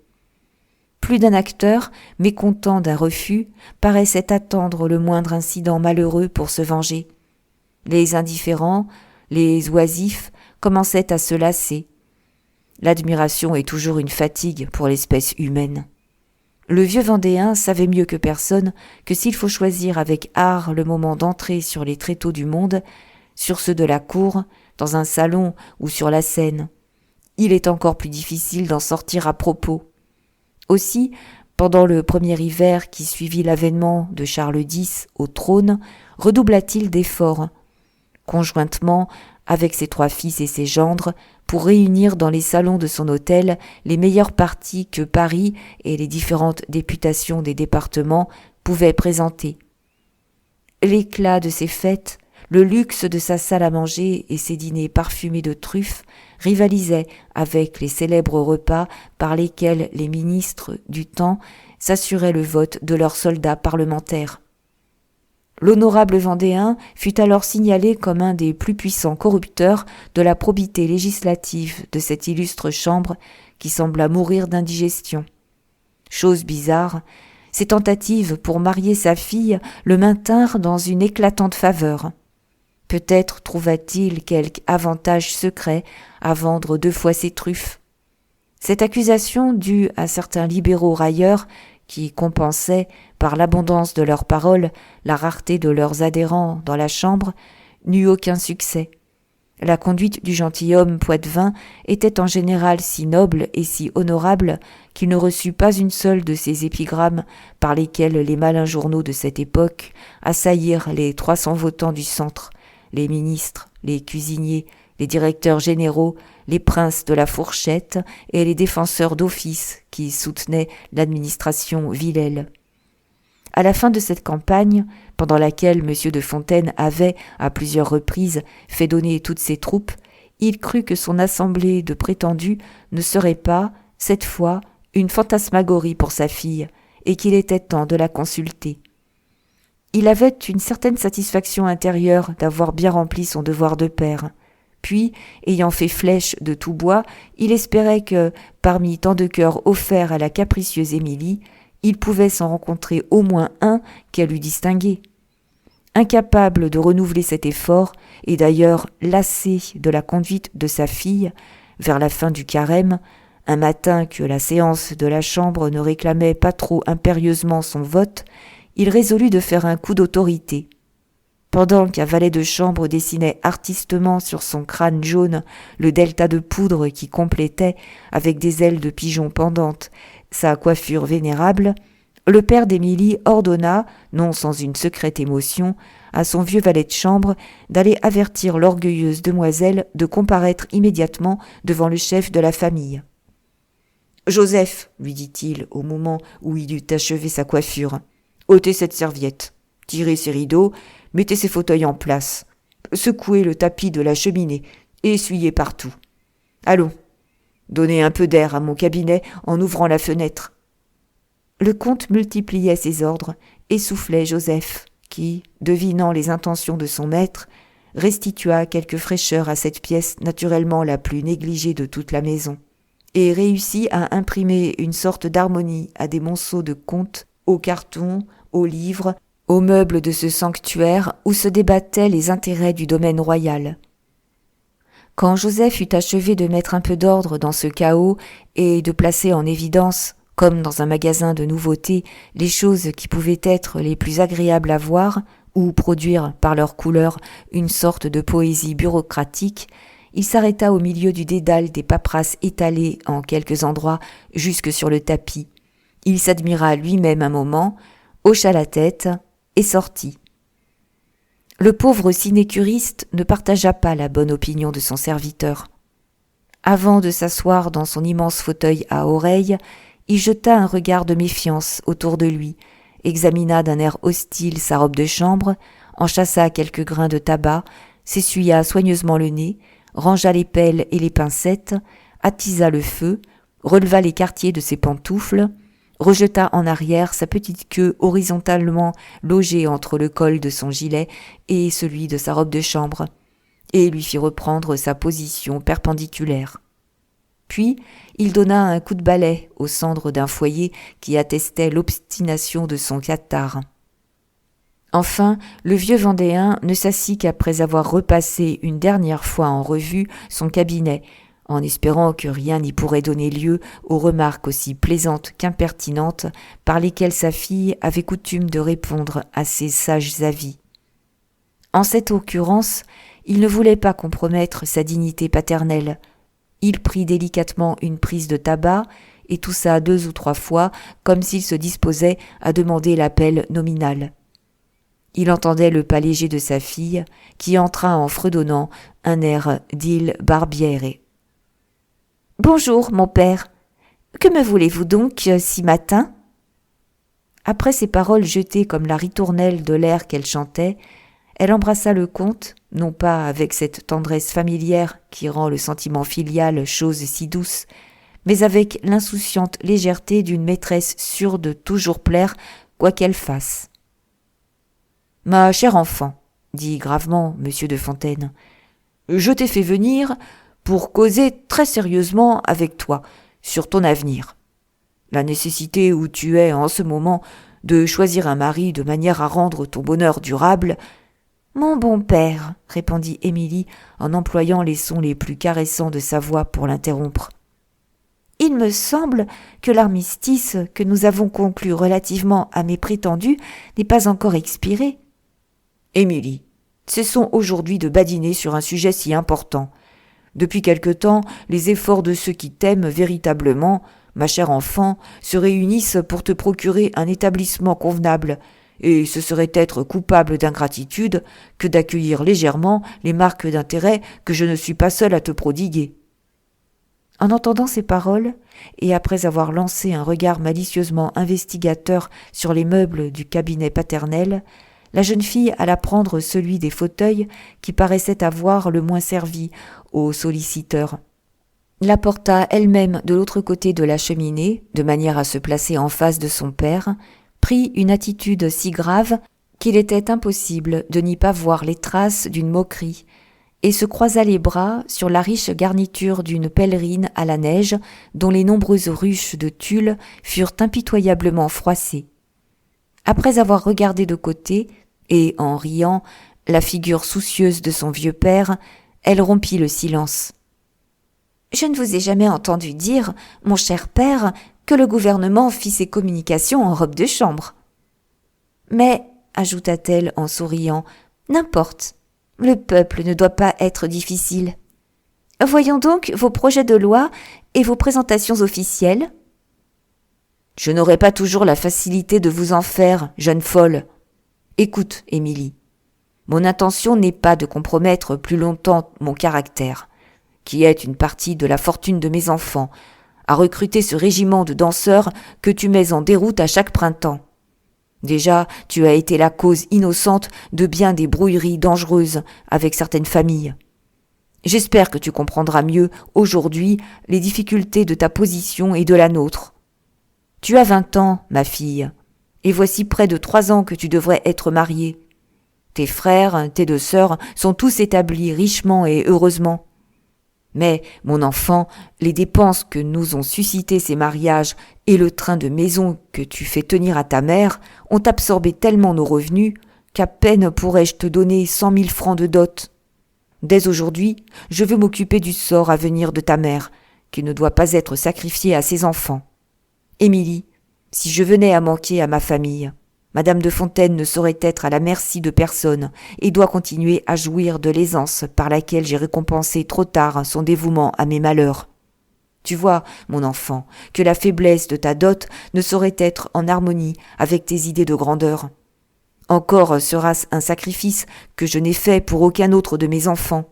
Plus d'un acteur, mécontent d'un refus, paraissait attendre le moindre incident malheureux pour se venger. Les indifférents, les oisifs, commençaient à se lasser. L'admiration est toujours une fatigue pour l'espèce humaine. Le vieux Vendéen savait mieux que personne que s'il faut choisir avec art le moment d'entrer sur les tréteaux du monde, sur ceux de la cour, dans un salon ou sur la scène, il est encore plus difficile d'en sortir à propos. Aussi, pendant le premier hiver qui suivit l'avènement de Charles X au trône, redoubla-t-il d'efforts, conjointement avec ses 3 fils et ses gendres, pour réunir dans les salons de son hôtel les meilleures parties que Paris et les différentes députations des départements pouvaient présenter. L'éclat de ses fêtes, le luxe de sa salle à manger et ses dîners parfumés de truffes rivalisaient avec les célèbres repas par lesquels les ministres du temps s'assuraient le vote de leurs soldats parlementaires. L'honorable Vendéen fut alors signalé comme un des plus puissants corrupteurs de la probité législative de cette illustre chambre qui sembla mourir d'indigestion. Chose bizarre, ses tentatives pour marier sa fille le maintinrent dans une éclatante faveur. Peut-être trouva-t-il quelque avantage secret à vendre 2 fois ses truffes. Cette accusation due à certains libéraux railleurs qui compensaient, par l'abondance de leurs paroles, la rareté de leurs adhérents dans la chambre, n'eut aucun succès. La conduite du gentilhomme Poitevin était en général si noble et si honorable qu'il ne reçut pas une seule de ces épigrammes par lesquelles les malins journaux de cette époque assaillirent les 300 votants du centre, les ministres, les cuisiniers, les directeurs généraux, les princes de la fourchette et les défenseurs d'office qui soutenaient l'administration Villèle. À la fin de cette campagne, pendant laquelle M. de Fontaine avait, à plusieurs reprises, fait donner toutes ses troupes, il crut que son assemblée de prétendus ne serait pas, cette fois, une fantasmagorie pour sa fille, et qu'il était temps de la consulter. Il avait une certaine satisfaction intérieure d'avoir bien rempli son devoir de père. Puis, ayant fait flèche de tout bois, il espérait que, parmi tant de cœurs offerts à la capricieuse Émilie, il pouvait s'en rencontrer au moins un qu'elle eût distingué. Incapable de renouveler cet effort, et d'ailleurs lassé de la conduite de sa fille, vers la fin du carême, un matin que la séance de la chambre ne réclamait pas trop impérieusement son vote, il résolut de faire un coup d'autorité. Pendant qu'un valet de chambre dessinait artistement sur son crâne jaune le delta de poudre qui complétait, avec des ailes de pigeon pendantes, sa coiffure vénérable, le père d'Émilie ordonna, non sans une secrète émotion, à son vieux valet de chambre d'aller avertir l'orgueilleuse demoiselle de comparaître immédiatement devant le chef de la famille. « Joseph, lui dit-il au moment où il eut achevé sa coiffure, ôtez cette serviette, tirez ces rideaux, mettez ces fauteuils en place, secouez le tapis de la cheminée et essuyez partout. Allons, donnez un peu d'air à mon cabinet en ouvrant la fenêtre. » Le comte multipliait ses ordres et soufflait Joseph, qui, devinant les intentions de son maître, restitua quelque fraîcheur à cette pièce naturellement la plus négligée de toute la maison, et réussit à imprimer une sorte d'harmonie à des monceaux de contes, aux cartons, aux livres, aux meubles de ce sanctuaire où se débattaient les intérêts du domaine royal. Quand Joseph eut achevé de mettre un peu d'ordre dans ce chaos et de placer en évidence, comme dans un magasin de nouveautés, les choses qui pouvaient être les plus agréables à voir ou produire par leur couleur une sorte de poésie bureaucratique, il s'arrêta au milieu du dédale des paperasses étalées en quelques endroits jusque sur le tapis. Il s'admira lui-même un moment, hocha la tête et sortit. Le pauvre sinécuriste ne partagea pas la bonne opinion de son serviteur. Avant de s'asseoir dans son immense fauteuil à oreilles, il jeta un regard de méfiance autour de lui, examina d'un air hostile sa robe de chambre, en chassa quelques grains de tabac, s'essuya soigneusement le nez, rangea les pelles et les pincettes, attisa le feu, releva les quartiers de ses pantoufles, rejeta en arrière sa petite queue horizontalement logée entre le col de son gilet et celui de sa robe de chambre, et lui fit reprendre sa position perpendiculaire. Puis, il donna un coup de balai aux cendres d'un foyer qui attestait l'obstination de son catarrhe. Enfin, le vieux Vendéen ne s'assit qu'après avoir repassé une dernière fois en revue son cabinet, en espérant que rien n'y pourrait donner lieu aux remarques aussi plaisantes qu'impertinentes par lesquelles sa fille avait coutume de répondre à ses sages avis. En cette occurrence, il ne voulait pas compromettre sa dignité paternelle. Il prit délicatement une prise de tabac et toussa 2 ou 3 fois comme s'il se disposait à demander l'appel nominal. Il entendait le pas léger de sa fille qui entra en fredonnant un air d'Il Barbiere. « Bonjour, mon père. Que me voulez-vous donc si matin ?» Après ces paroles jetées comme la ritournelle de l'air qu'elle chantait, elle embrassa le comte, non pas avec cette tendresse familière qui rend le sentiment filial chose si douce, mais avec l'insouciante légèreté d'une maîtresse sûre de toujours plaire, quoi qu'elle fasse. « Ma chère enfant, dit gravement M. de Fontaine, je t'ai fait venir pour causer très sérieusement avec toi sur ton avenir. La nécessité où tu es en ce moment de choisir un mari de manière à rendre ton bonheur durable. »« Mon bon père, répondit Émilie en employant les sons les plus caressants de sa voix pour l'interrompre. Il me semble que l'armistice que nous avons conclu relativement à mes prétendus n'est pas encore expiré. Émilie, cessons aujourd'hui de badiner sur un sujet si important. Depuis quelque temps, les efforts de ceux qui t'aiment véritablement, ma chère enfant, se réunissent pour te procurer un établissement convenable, et ce serait être coupable d'ingratitude que d'accueillir légèrement les marques d'intérêt que je ne suis pas seul à te prodiguer. » En entendant ces paroles, et après avoir lancé un regard malicieusement investigateur sur les meubles du cabinet paternel, la jeune fille alla prendre celui des fauteuils qui paraissait avoir le moins servi aux solliciteurs. La porta elle-même de l'autre côté de la cheminée, de manière à se placer en face de son père, prit une attitude si grave qu'il était impossible de n'y pas voir les traces d'une moquerie, et se croisa les bras sur la riche garniture d'une pèlerine à la neige dont les nombreuses ruches de tulle furent impitoyablement froissées. Après avoir regardé de côté, et en riant, la figure soucieuse de son vieux père, elle rompit le silence. « Je ne vous ai jamais entendu dire, mon cher père, que le gouvernement fit ses communications en robe de chambre. »« Mais, ajouta-t-elle en souriant, n'importe, le peuple ne doit pas être difficile. Voyons donc vos projets de loi et vos présentations officielles. »« Je n'aurai pas toujours la facilité de vous en faire, jeune folle. Écoute, Émilie, mon intention n'est pas de compromettre plus longtemps mon caractère, qui est une partie de la fortune de mes enfants, à recruter ce régiment de danseurs que tu mets en déroute à chaque printemps. Déjà, tu as été la cause innocente de bien des brouilleries dangereuses avec certaines familles. J'espère que tu comprendras mieux aujourd'hui les difficultés de ta position et de la nôtre. Tu as 20 ans, ma fille, et voici près de 3 ans que tu devrais être mariée. Tes frères, tes 2 sœurs sont tous établis richement et heureusement. Mais, mon enfant, les dépenses que nous ont suscitées ces mariages et le train de maison que tu fais tenir à ta mère ont absorbé tellement nos revenus qu'à peine pourrais-je te donner 100 000 francs de dot. Dès aujourd'hui, je veux m'occuper du sort à venir de ta mère, qui ne doit pas être sacrifiée à ses enfants. Émilie, si je venais à manquer à ma famille, Madame de Fontaine ne saurait être à la merci de personne et doit continuer à jouir de l'aisance par laquelle j'ai récompensé trop tard son dévouement à mes malheurs. Tu vois, mon enfant, que la faiblesse de ta dot ne saurait être en harmonie avec tes idées de grandeur. Encore sera-ce un sacrifice que je n'ai fait pour aucun autre de mes enfants.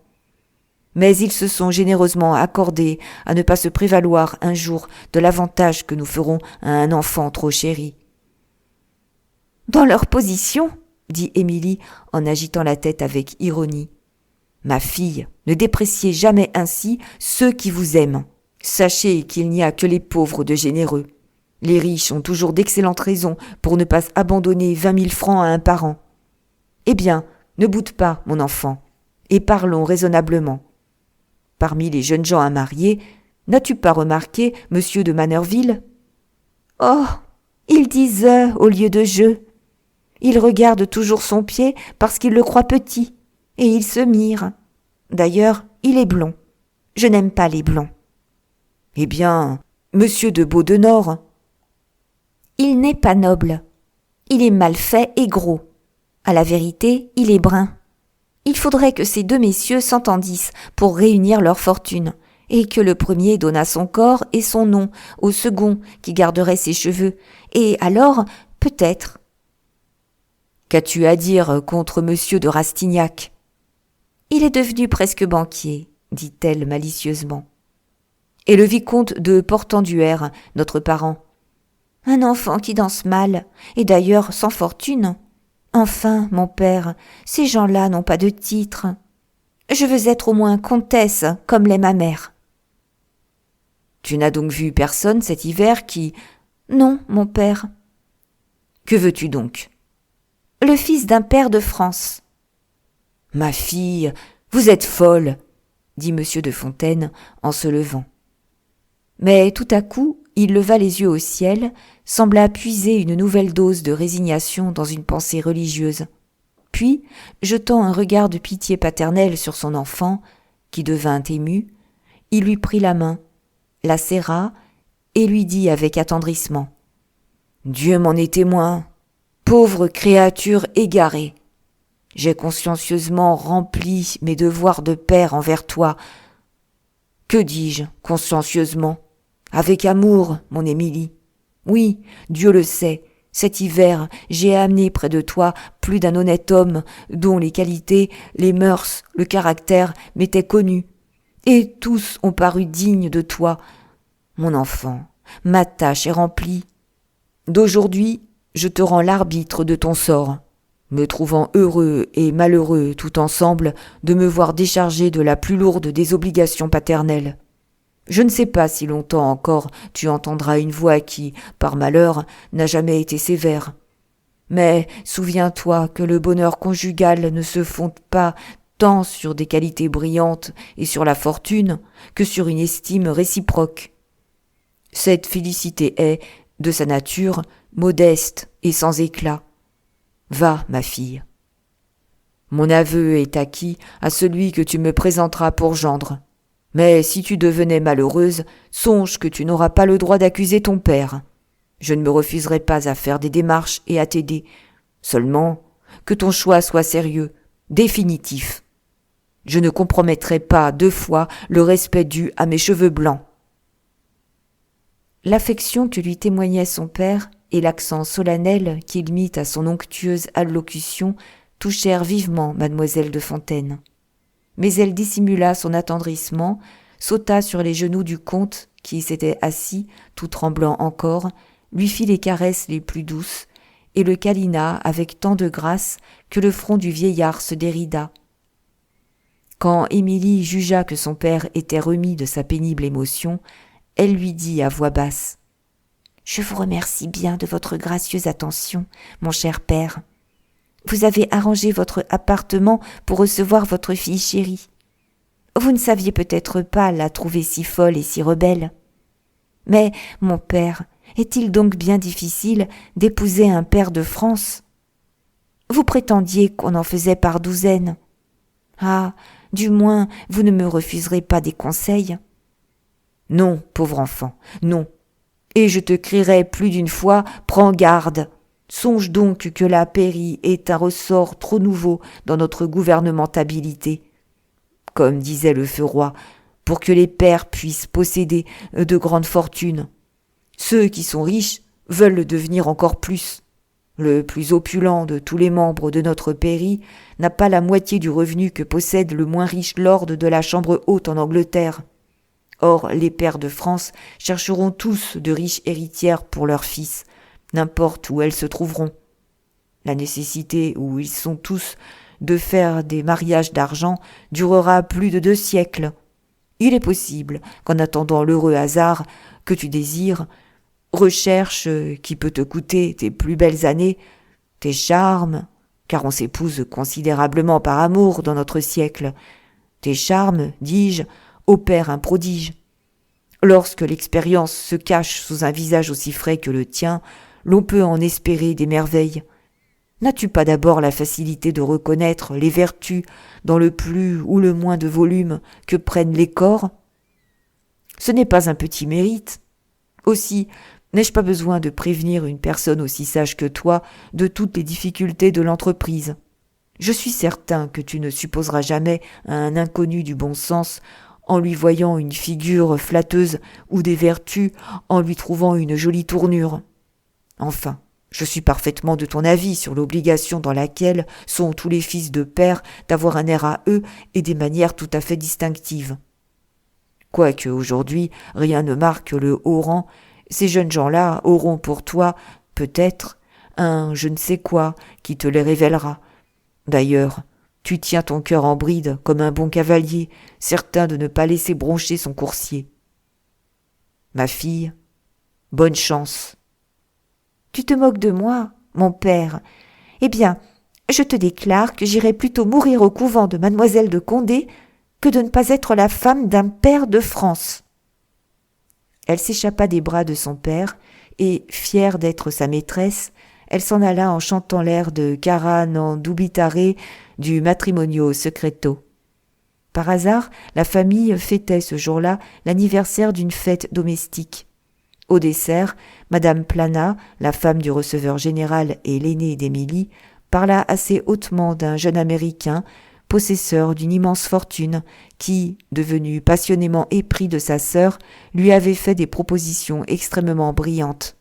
Mais ils se sont généreusement accordés à ne pas se prévaloir un jour de l'avantage que nous ferons à un enfant trop chéri. « Dans leur position, dit Émilie en agitant la tête avec ironie. Ma fille, ne dépréciez jamais ainsi ceux qui vous aiment. Sachez qu'il n'y a que les pauvres de généreux. Les riches ont toujours d'excellentes raisons pour ne pas abandonner 20 000 francs à un parent. Eh bien, ne boude pas, mon enfant, et parlons raisonnablement. Parmi les jeunes gens à marier, n'as-tu pas remarqué monsieur de Manerville ? Oh, il dit « au lieu de « je ». Il regarde toujours son pied parce qu'il le croit petit, et il se mire. D'ailleurs, il est blond. Je n'aime pas les blonds. Eh bien, monsieur de Beaudenord. Il n'est pas noble. Il est mal fait et gros. À la vérité, il est brun. Il faudrait que ces deux messieurs s'entendissent pour réunir leur fortune, et que le premier donnât son corps et son nom au second qui garderait ses cheveux, et alors, peut-être. Qu'as-tu à dire contre monsieur de Rastignac ? Il est devenu presque banquier, dit-elle malicieusement. Et le vicomte de Portenduère, notre parent ? Un enfant qui danse mal, et d'ailleurs sans fortune. Enfin, mon père, ces gens-là n'ont pas de titre. Je veux être au moins comtesse, comme l'est ma mère. Tu n'as donc vu personne cet hiver qui… Non, mon père. Que veux-tu donc ? Le fils d'un pair de France. Ma fille, vous êtes folle, dit monsieur de Fontaine en se levant. Mais tout à coup, il leva les yeux au ciel, sembla puiser une nouvelle dose de résignation dans une pensée religieuse. Puis, jetant un regard de pitié paternelle sur son enfant, qui devint ému, il lui prit la main, la serra et lui dit avec attendrissement : « Dieu m'en est témoin, pauvre créature égarée. J'ai consciencieusement rempli mes devoirs de père envers toi. Que dis-je, consciencieusement ? Avec amour, mon Émilie. Oui, Dieu le sait, cet hiver, j'ai amené près de toi plus d'un honnête homme dont les qualités, les mœurs, le caractère m'étaient connus. Et tous ont paru dignes de toi. Mon enfant, ma tâche est remplie. D'aujourd'hui, je te rends l'arbitre de ton sort, me trouvant heureux et malheureux tout ensemble de me voir déchargé de la plus lourde des obligations paternelles. Je ne sais pas si longtemps encore tu entendras une voix qui, par malheur, n'a jamais été sévère. Mais souviens-toi que le bonheur conjugal ne se fonde pas tant sur des qualités brillantes et sur la fortune que sur une estime réciproque. Cette félicité est, de sa nature, modeste et sans éclat. Va, ma fille. Mon aveu est acquis à celui que tu me présenteras pour gendre. Mais si tu devenais malheureuse, songe que tu n'auras pas le droit d'accuser ton père. Je ne me refuserai pas à faire des démarches et à t'aider. Seulement, que ton choix soit sérieux, définitif. Je ne compromettrai pas 2 fois le respect dû à mes cheveux blancs. » L'affection que lui témoignait son père et l'accent solennel qu'il mit à son onctueuse allocution touchèrent vivement mademoiselle de Fontaine. Mais elle dissimula son attendrissement, sauta sur les genoux du comte qui s'était assis, tout tremblant encore, lui fit les caresses les plus douces et le câlina avec tant de grâce que le front du vieillard se dérida. Quand Émilie jugea que son père était remis de sa pénible émotion, elle lui dit à voix basse : « Je vous remercie bien de votre gracieuse attention, mon cher père. Vous avez arrangé votre appartement pour recevoir votre fille chérie. Vous ne saviez peut-être pas la trouver si folle et si rebelle. Mais, mon père, est-il donc bien difficile d'épouser un pair de France ? Vous prétendiez qu'on en faisait par douzaines. Ah, du moins, vous ne me refuserez pas des conseils. Non, pauvre enfant, non. Et je te crierai plus d'une fois, prends garde. Songe donc que la pairie est un ressort trop nouveau dans notre gouvernementabilité. Comme disait le feu roi, pour que les pères puissent posséder de grandes fortunes. Ceux qui sont riches veulent le devenir encore plus. Le plus opulent de tous les membres de notre pairie n'a pas la moitié du revenu que possède le moins riche lord de la chambre haute en Angleterre. Or, les pairs de France chercheront tous de riches héritières pour leurs fils, n'importe où elles se trouveront. La nécessité où ils sont tous de faire des mariages d'argent durera plus de 2 siècles. Il est possible qu'en attendant l'heureux hasard que tu désires, Recherche qui peut te coûter tes plus belles années, tes charmes, car on s'épouse considérablement par amour dans notre siècle. Tes charmes, dis-je, opèrent un prodige. Lorsque l'expérience se cache sous un visage aussi frais que le tien, l'on peut en espérer des merveilles. N'as-tu pas d'abord la facilité de reconnaître les vertus dans le plus ou le moins de volume que prennent les corps ? Ce n'est pas un petit mérite. Aussi, n'ai-je pas besoin de prévenir une personne aussi sage que toi de toutes les difficultés de l'entreprise ? Je suis certain que tu ne supposeras jamais à un inconnu du bon sens, en lui voyant une figure flatteuse ou des vertus, en lui trouvant une jolie tournure. Enfin, je suis parfaitement de ton avis sur l'obligation dans laquelle sont tous les fils de père d'avoir un air à eux et des manières tout à fait distinctives. Quoique aujourd'hui rien ne marque le haut rang, ces jeunes gens-là auront pour toi, peut-être, un je ne sais quoi qui te les révélera. D'ailleurs, tu tiens ton cœur en bride comme un bon cavalier, certain de ne pas laisser broncher son coursier. Ma fille, bonne chance. Tu te moques de moi, mon père. Eh bien, je te déclare que j'irai plutôt mourir au couvent de mademoiselle de Condé que de ne pas être la femme d'un pair de France. Elle s'échappa des bras de son père et, fière d'être sa maîtresse, elle s'en alla en chantant l'air de Cara non dubitare du Matrimonio Secreto. Par hasard, la famille fêtait ce jour-là l'anniversaire d'une fête domestique. Au dessert, Madame Plana, la femme du receveur général et l'aînée d'Émilie, parla assez hautement d'un jeune Américain, possesseur d'une immense fortune, qui, devenu passionnément épris de sa sœur, lui avait fait des propositions extrêmement brillantes.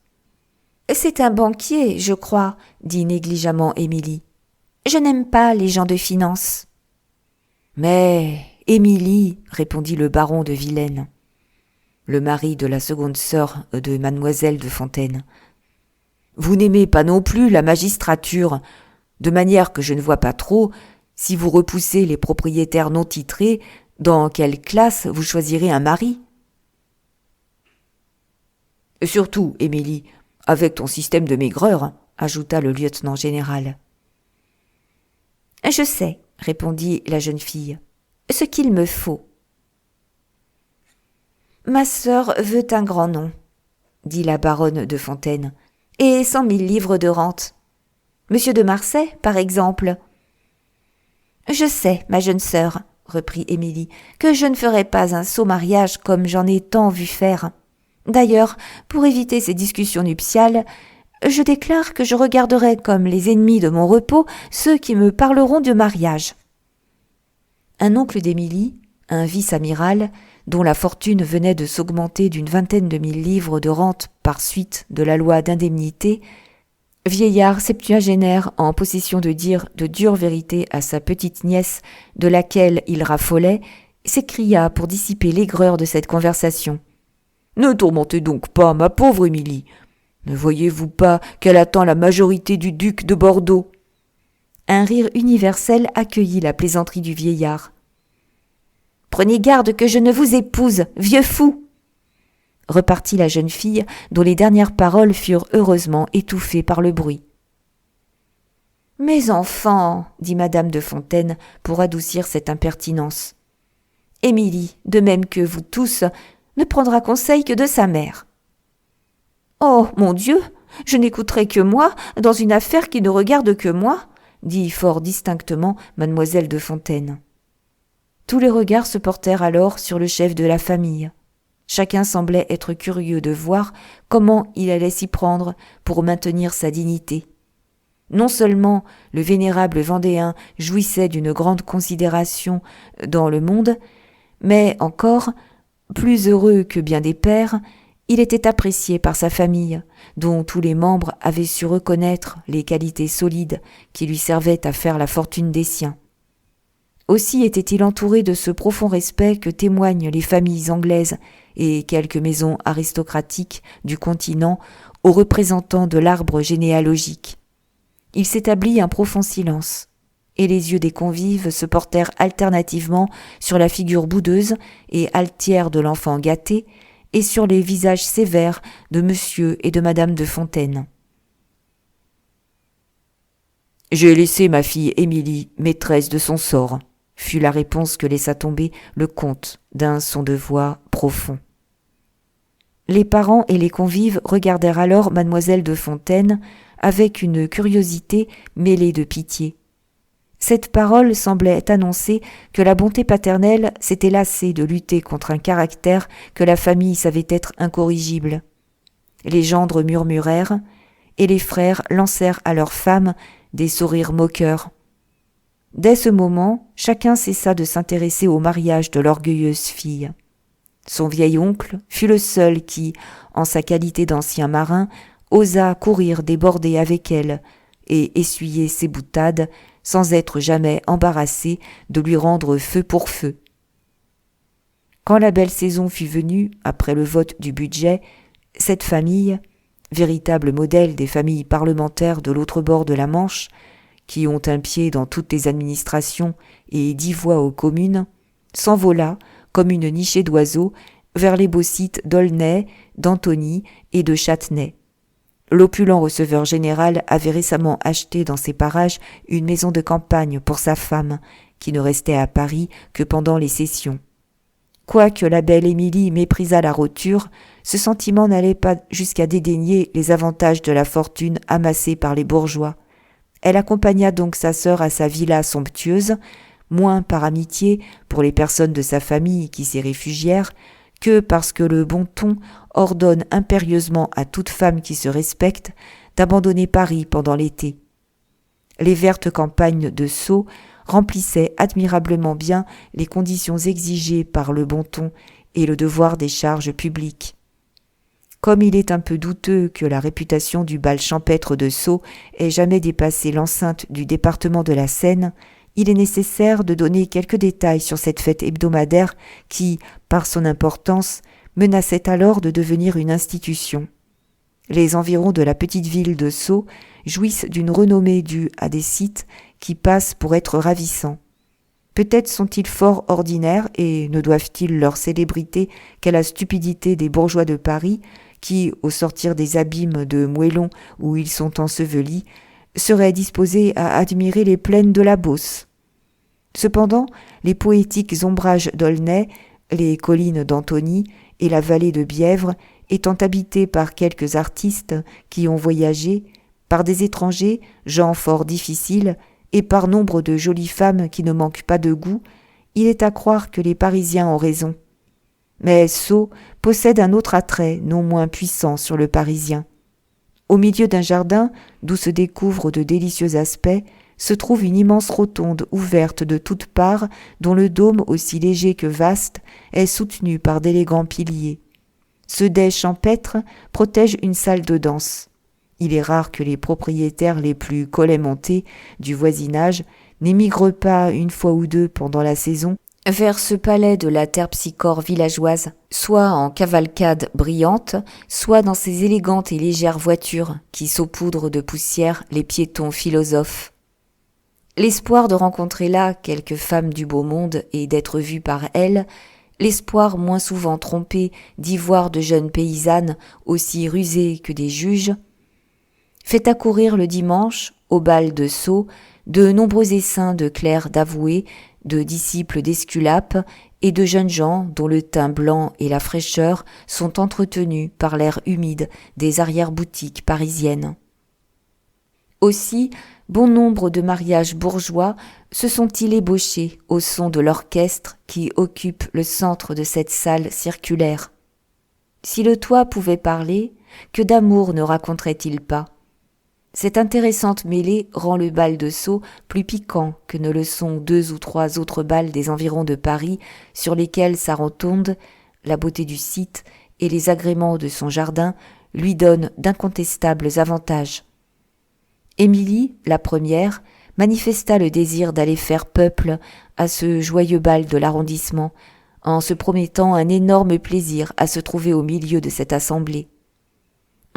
« C'est un banquier, je crois, » dit négligemment Émilie. « Je n'aime pas les gens de finance. »« Mais, Émilie, » répondit le baron de Vilaine, le mari de la seconde sœur de mademoiselle de Fontaine, « vous n'aimez pas non plus la magistrature, de manière que je ne vois pas trop, si vous repoussez les propriétaires non titrés, dans quelle classe vous choisirez un mari ? Et surtout, Émilie, avec ton système de maigreur, ajouta le lieutenant général. Je sais, répondit la jeune fille, ce qu'il me faut. Ma sœur veut un grand nom, dit la baronne de Fontaine, et 100 000 livres de rente. Monsieur de Marsay, par exemple. Je sais, ma jeune sœur, reprit Émilie, que je ne ferai pas un sot mariage comme j'en ai tant vu faire. D'ailleurs, pour éviter ces discussions nuptiales, je déclare que je regarderai comme les ennemis de mon repos ceux qui me parleront de mariage. Un oncle d'Émilie, un vice-amiral, dont la fortune venait de s'augmenter d'une 20aine de 1000 livres de rente par suite de la loi d'indemnité, vieillard septuagénaire en possession de dire de dures vérités à sa petite nièce de laquelle il raffolait, s'écria pour dissiper l'aigreur de cette conversation. « Ne tourmentez donc pas, ma pauvre Émilie. Ne voyez-vous pas qu'elle attend la majorité du duc de Bordeaux ?» Un rire universel accueillit la plaisanterie du vieillard. « Prenez garde que je ne vous épouse, vieux fou !» repartit la jeune fille, dont les dernières paroles furent heureusement étouffées par le bruit. « Mes enfants, dit madame de Fontaine pour adoucir cette impertinence. Émilie, de même que vous tous, ne prendra conseil que de sa mère. »« Oh, mon Dieu, je n'écouterai que moi dans une affaire qui ne regarde que moi, » dit fort distinctement mademoiselle de Fontaine. Tous les regards se portèrent alors sur le chef de la famille. Chacun semblait être curieux de voir comment il allait s'y prendre pour maintenir sa dignité. Non seulement le vénérable Vendéen jouissait d'une grande considération dans le monde, mais encore, plus heureux que bien des pères, il était apprécié par sa famille, dont tous les membres avaient su reconnaître les qualités solides qui lui servaient à faire la fortune des siens. Aussi était-il entouré de ce profond respect que témoignent les familles anglaises et quelques maisons aristocratiques du continent aux représentants de l'arbre généalogique. Il s'établit un profond silence, et les yeux des convives se portèrent alternativement sur la figure boudeuse et altière de l'enfant gâté et sur les visages sévères de monsieur et de madame de Fontaine. « J'ai laissé ma fille Émilie maîtresse de son sort », fut la réponse que laissa tomber le comte d'un son de voix profond. Les parents et les convives regardèrent alors mademoiselle de Fontaine avec une curiosité mêlée de pitié. Cette parole semblait annoncer que la bonté paternelle s'était lassée de lutter contre un caractère que la famille savait être incorrigible. Les gendres murmurèrent, et les frères lancèrent à leurs femmes des sourires moqueurs. Dès ce moment, chacun cessa de s'intéresser au mariage de l'orgueilleuse fille. Son vieil oncle fut le seul qui, en sa qualité d'ancien marin, osa courir déborder avec elle et essuyer ses boutades sans être jamais embarrassé de lui rendre feu pour feu. Quand la belle saison fut venue, après le vote du budget, cette famille, véritable modèle des familles parlementaires de l'autre bord de la Manche, qui ont un pied dans toutes les administrations et 10 voix aux communes, s'envola, comme une nichée d'oiseaux, vers les beaux sites d'Aulnay, d'Antony et de Châtenay. L'opulent receveur général avait récemment acheté dans ces parages une maison de campagne pour sa femme, qui ne restait à Paris que pendant les sessions. Quoique la belle Émilie méprisât la roture, ce sentiment n'allait pas jusqu'à dédaigner les avantages de la fortune amassée par les bourgeois. Elle accompagna donc sa sœur à sa villa somptueuse, moins par amitié pour les personnes de sa famille qui s'y réfugièrent, que parce que le bon ton ordonne impérieusement à toute femme qui se respecte d'abandonner Paris pendant l'été. Les vertes campagnes de Sceaux remplissaient admirablement bien les conditions exigées par le bon ton et le devoir des charges publiques. Comme il est un peu douteux que la réputation du bal champêtre de Sceaux ait jamais dépassé l'enceinte du département de la Seine, il est nécessaire de donner quelques détails sur cette fête hebdomadaire qui, par son importance, menaçait alors de devenir une institution. Les environs de la petite ville de Sceaux jouissent d'une renommée due à des sites qui passent pour être ravissants. Peut-être sont-ils fort ordinaires et ne doivent-ils leur célébrité qu'à la stupidité des bourgeois de Paris qui, au sortir des abîmes de moellons où ils sont ensevelis, seraient disposés à admirer les plaines de la Beauce. Cependant, les poétiques ombrages d'Aulnay, les collines d'Antony et la vallée de Bièvre, étant habitées par quelques artistes qui ont voyagé, par des étrangers, gens fort difficiles, et par nombre de jolies femmes qui ne manquent pas de goût, il est à croire que les Parisiens ont raison. Mais Sceaux possède un autre attrait non moins puissant sur le Parisien. Au milieu d'un jardin, d'où se découvrent de délicieux aspects, se trouve une immense rotonde ouverte de toutes parts, dont le dôme, aussi léger que vaste, est soutenu par d'élégants piliers. Ce dais champêtre protège une salle de danse. Il est rare que les propriétaires les plus collet-montés du voisinage n'émigrent pas une fois ou deux pendant la saison vers ce palais de la terpsichore villageoise, soit en cavalcade brillante, soit dans ces élégantes et légères voitures qui saupoudrent de poussière les piétons philosophes. L'espoir de rencontrer là quelques femmes du beau monde et d'être vu par elles, l'espoir moins souvent trompé d'y voir de jeunes paysannes aussi rusées que des juges, fait accourir le dimanche, au bal de Sceaux, de nombreux essaims de clercs d'avoués, de disciples d'Esculape et de jeunes gens dont le teint blanc et la fraîcheur sont entretenus par l'air humide des arrière-boutiques parisiennes. Aussi, bon nombre de mariages bourgeois se sont-ils ébauchés au son de l'orchestre qui occupe le centre de cette salle circulaire. Si le toit pouvait parler, que d'amour ne raconterait-il pas ? Cette intéressante mêlée rend le bal de Sceaux plus piquant que ne le sont 2 ou 3 autres bals des environs de Paris sur lesquels sa rotonde, la beauté du site et les agréments de son jardin lui donnent d'incontestables avantages. Émilie, la première, manifesta le désir d'aller faire peuple à ce joyeux bal de l'arrondissement, en se promettant un énorme plaisir à se trouver au milieu de cette assemblée.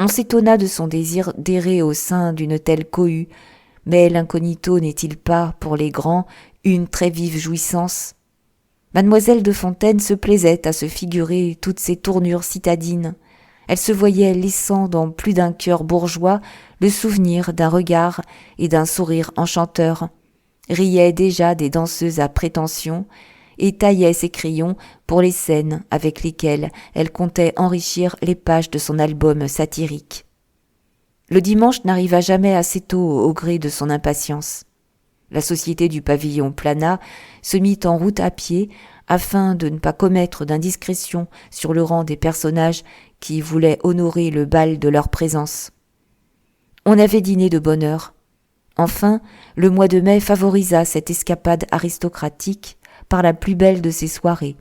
On s'étonna de son désir d'errer au sein d'une telle cohue, mais l'incognito n'est-il pas, pour les grands, une très vive jouissance ? Mademoiselle de Fontaine se plaisait à se figurer toutes ces tournures citadines. Elle se voyait laissant dans plus d'un cœur bourgeois le souvenir d'un regard et d'un sourire enchanteur, riait déjà des danseuses à prétention et taillait ses crayons pour les scènes avec lesquelles elle comptait enrichir les pages de son album satirique. Le dimanche n'arriva jamais assez tôt au gré de son impatience. La société du pavillon Planat se mit en route à pied afin de ne pas commettre d'indiscrétion sur le rang des personnages qui voulaient honorer le bal de leur présence. On avait dîné de bonne heure. Enfin, le mois de mai favorisa cette escapade aristocratique par la plus belle de ses soirées.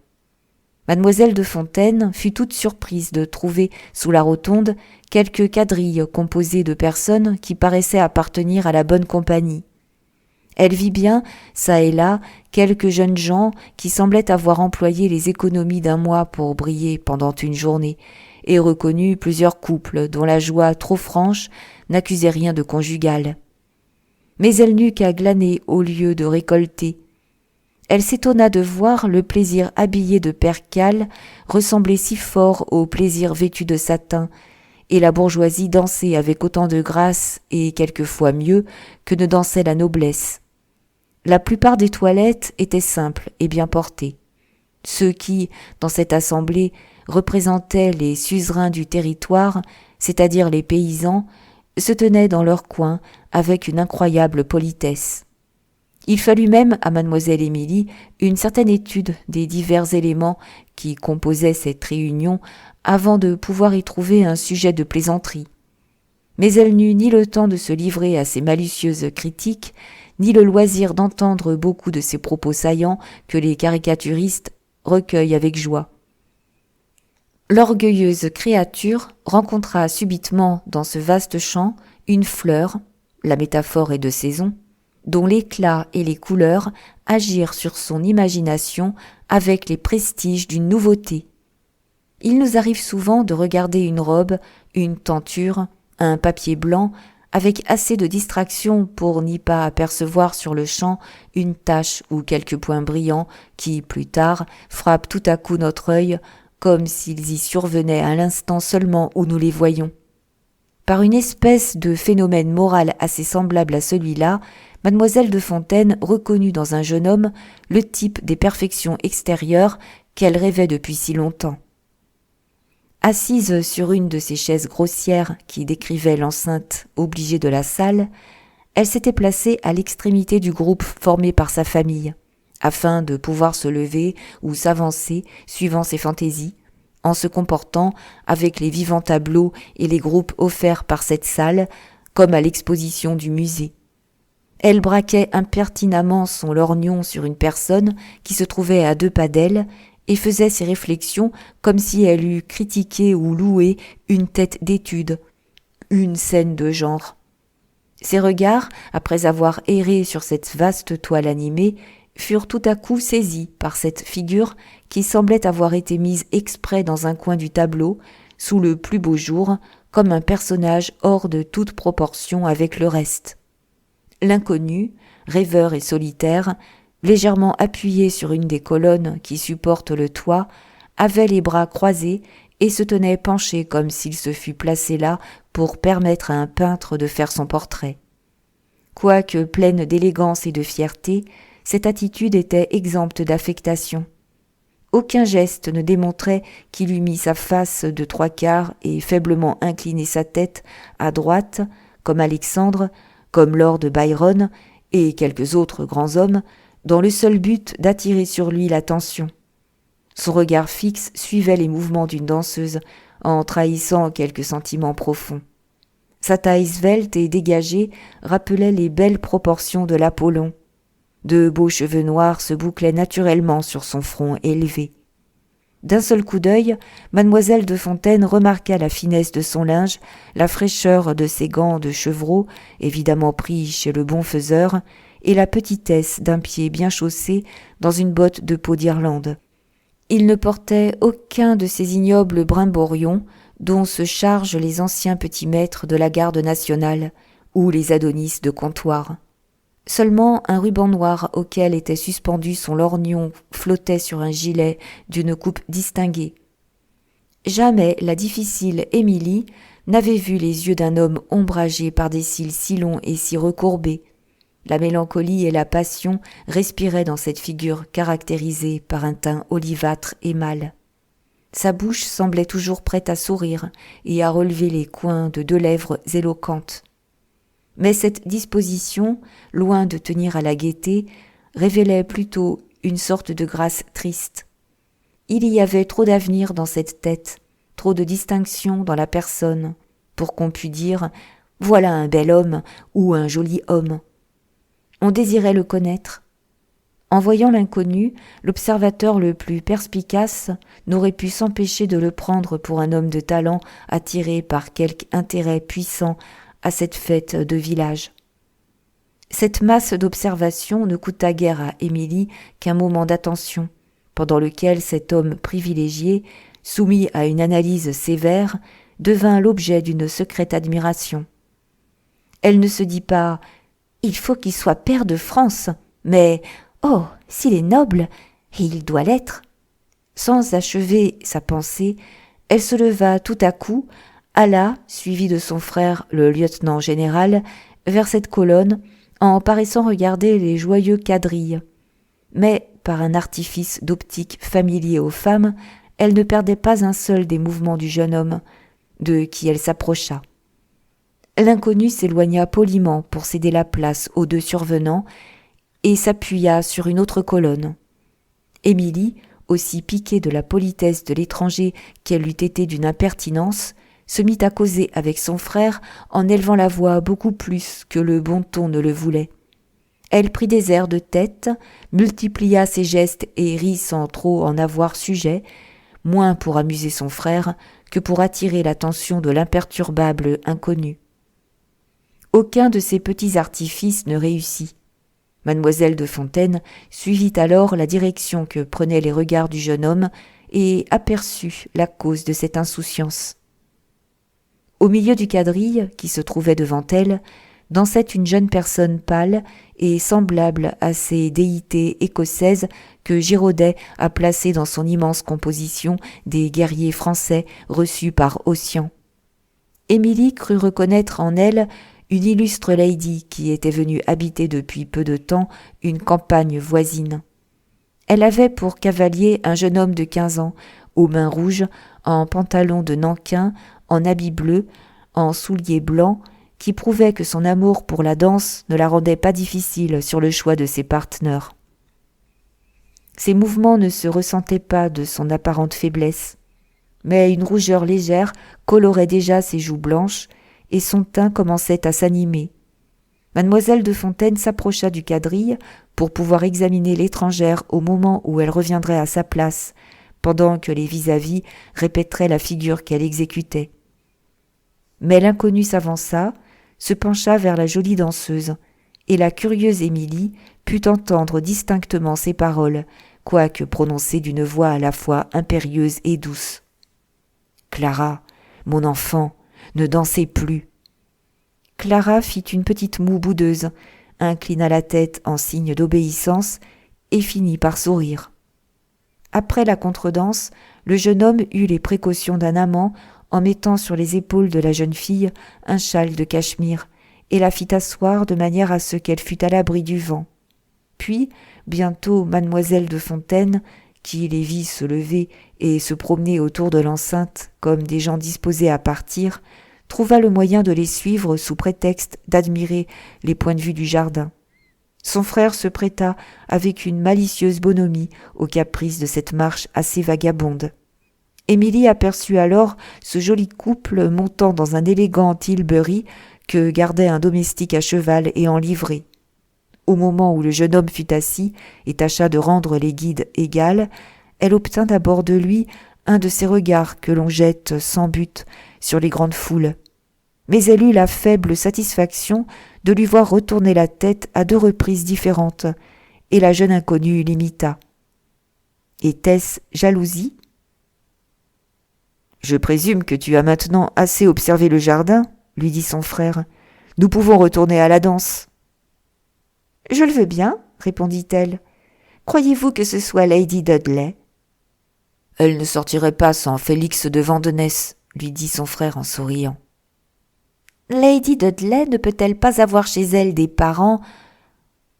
Mademoiselle de Fontaine fut toute surprise de trouver sous la rotonde quelques quadrilles composées de personnes qui paraissaient appartenir à la bonne compagnie. Elle vit bien, çà et là, quelques jeunes gens qui semblaient avoir employé les économies d'un mois pour briller pendant une journée, et reconnut plusieurs couples dont la joie trop franche n'accusait rien de conjugal. Mais elle n'eut qu'à glaner au lieu de récolter. Elle s'étonna de voir le plaisir habillé de percale ressembler si fort au plaisir vêtu de satin, et la bourgeoisie danser avec autant de grâce et quelquefois mieux que ne dansait la noblesse. La plupart des toilettes étaient simples et bien portées. Ceux qui, dans cette assemblée, représentaient les suzerains du territoire, c'est-à-dire les paysans, se tenaient dans leur coin avec une incroyable politesse. Il fallut même à mademoiselle Émilie une certaine étude des divers éléments qui composaient cette réunion avant de pouvoir y trouver un sujet de plaisanterie. Mais elle n'eut ni le temps de se livrer à ces malicieuses critiques, ni le loisir d'entendre beaucoup de ces propos saillants que les caricaturistes recueillent avec joie. L'orgueilleuse créature rencontra subitement dans ce vaste champ une fleur, la métaphore est de saison, dont l'éclat et les couleurs agirent sur son imagination avec les prestiges d'une nouveauté. Il nous arrive souvent de regarder une robe, une tenture, un papier blanc, avec assez de distraction pour n'y pas apercevoir sur le champ une tache ou quelques points brillants qui, plus tard, frappent tout à coup notre œil, comme s'ils y survenaient à l'instant seulement où nous les voyons. Par une espèce de phénomène moral assez semblable à celui-là, mademoiselle de Fontaine reconnut dans un jeune homme le type des perfections extérieures qu'elle rêvait depuis si longtemps. Assise sur une de ces chaises grossières qui décrivaient l'enceinte obligée de la salle, elle s'était placée à l'extrémité du groupe formé par sa famille, afin de pouvoir se lever ou s'avancer suivant ses fantaisies, en se comportant avec les vivants tableaux et les groupes offerts par cette salle, comme à l'exposition du musée. Elle braquait impertinemment son lorgnon sur une personne qui se trouvait à 2 pas d'elle et faisait ses réflexions comme si elle eût critiqué ou loué une tête d'étude, une scène de genre. Ses regards, après avoir erré sur cette vaste toile animée, furent tout à coup saisis par cette figure qui semblait avoir été mise exprès dans un coin du tableau, sous le plus beau jour, comme un personnage hors de toute proportion avec le reste. L'inconnu, rêveur et solitaire, légèrement appuyé sur une des colonnes qui supportent le toit, avait les bras croisés et se tenait penché comme s'il se fût placé là pour permettre à un peintre de faire son portrait. Quoique pleine d'élégance et de fierté, cette attitude était exempte d'affectation. Aucun geste ne démontrait qu'il eût mis sa face de 3/4 et faiblement incliné sa tête à droite, comme Alexandre, comme Lord Byron et quelques autres grands hommes, dans le seul but d'attirer sur lui l'attention. Son regard fixe suivait les mouvements d'une danseuse, en trahissant quelques sentiments profonds. Sa taille svelte et dégagée rappelait les belles proportions de l'Apollon. De beaux cheveux noirs se bouclaient naturellement sur son front élevé. D'un seul coup d'œil, mademoiselle de Fontaine remarqua la finesse de son linge, la fraîcheur de ses gants de chevreau, évidemment pris chez le bon faiseur, et la petitesse d'un pied bien chaussé dans une botte de peau d'Irlande. Il ne portait aucun de ces ignobles brimborions dont se chargent les anciens petits maîtres de la garde nationale ou les adonis de comptoir. Seulement un ruban noir auquel était suspendu son lorgnon flottait sur un gilet d'une coupe distinguée. Jamais la difficile Émilie n'avait vu les yeux d'un homme ombragés par des cils si longs et si recourbés. La mélancolie et la passion respiraient dans cette figure caractérisée par un teint olivâtre et mâle. Sa bouche semblait toujours prête à sourire et à relever les coins de 2 lèvres éloquentes. Mais cette disposition, loin de tenir à la gaieté, révélait plutôt une sorte de grâce triste. Il y avait trop d'avenir dans cette tête, trop de distinction dans la personne, pour qu'on pût dire « voilà un bel homme » ou un joli homme. On désirait le connaître. En voyant l'inconnu, l'observateur le plus perspicace n'aurait pu s'empêcher de le prendre pour un homme de talent attiré par quelque intérêt puissant à cette fête de village. Cette masse d'observations ne coûta guère à Émilie qu'un moment d'attention, pendant lequel cet homme privilégié, soumis à une analyse sévère, devint l'objet d'une secrète admiration. Elle ne se dit pas « il faut qu'il soit pair de France », mais « oh, s'il est noble, et il doit l'être ». Sans achever sa pensée, elle se leva tout à coup, alla, suivie de son frère le lieutenant général, vers cette colonne, en paraissant regarder les joyeux quadrilles. Mais, par un artifice d'optique familier aux femmes, elle ne perdait pas un seul des mouvements du jeune homme, de qui elle s'approcha. L'inconnu s'éloigna poliment pour céder la place aux 2 survenants et s'appuya sur une autre colonne. Émilie, aussi piquée de la politesse de l'étranger qu'elle eût été d'une impertinence, se mit à causer avec son frère en élevant la voix beaucoup plus que le bon ton ne le voulait. Elle prit des airs de tête, multiplia ses gestes et rit sans trop en avoir sujet, moins pour amuser son frère que pour attirer l'attention de l'imperturbable inconnu. Aucun de ces petits artifices ne réussit. Mademoiselle de Fontaine suivit alors la direction que prenaient les regards du jeune homme et aperçut la cause de cette insouciance. Au milieu du quadrille, qui se trouvait devant elle, dansait une jeune personne pâle et semblable à ces déités écossaises que Girodet a placées dans son immense composition des guerriers français reçus par Ossian. Émilie crut reconnaître en elle une illustre lady qui était venue habiter depuis peu de temps une campagne voisine. Elle avait pour cavalier un jeune homme de 15 ans, aux mains rouges, en pantalon de nankin, en habit bleu, en souliers blancs, qui prouvait que son amour pour la danse ne la rendait pas difficile sur le choix de ses partenaires. Ses mouvements ne se ressentaient pas de son apparente faiblesse, mais une rougeur légère colorait déjà ses joues blanches et son teint commençait à s'animer. Mademoiselle de Fontaine s'approcha du quadrille pour pouvoir examiner l'étrangère au moment où elle reviendrait à sa place, pendant que les vis-à-vis répéteraient la figure qu'elle exécutait. Mais l'inconnu s'avança, se pencha vers la jolie danseuse, et la curieuse Émilie put entendre distinctement ses paroles, quoique prononcées d'une voix à la fois impérieuse et douce. « Clara, mon enfant, ne dansez plus !» Clara fit une petite moue boudeuse, inclina la tête en signe d'obéissance et finit par sourire. Après la contredanse, le jeune homme eut les précautions d'un amant en mettant sur les épaules de la jeune fille un châle de cachemire et la fit asseoir de manière à ce qu'elle fût à l'abri du vent. Puis, bientôt, mademoiselle de Fontaine, qui les vit se lever et se promener autour de l'enceinte comme des gens disposés à partir, trouva le moyen de les suivre sous prétexte d'admirer les points de vue du jardin. Son frère se prêta avec une malicieuse bonhomie aux caprices de cette marche assez vagabonde. Émilie aperçut alors ce joli couple montant dans un élégant tilbury que gardait un domestique à cheval et en livrée. Au moment où le jeune homme fut assis et tâcha de rendre les guides égales, elle obtint d'abord de lui un de ces regards que l'on jette sans but sur les grandes foules. Mais elle eut la faible satisfaction de lui voir retourner la tête à 2 reprises différentes, et la jeune inconnue l'imita. Était-ce jalousie ? « Je présume que tu as maintenant assez observé le jardin, lui dit son frère. Nous pouvons retourner à la danse. « Je le veux bien, répondit-elle. Croyez-vous que ce soit Lady Dudley ? Elle ne sortirait pas sans Félix de Vandenesse, lui dit son frère en souriant. Lady Dudley ne peut-elle pas avoir chez elle des parents ?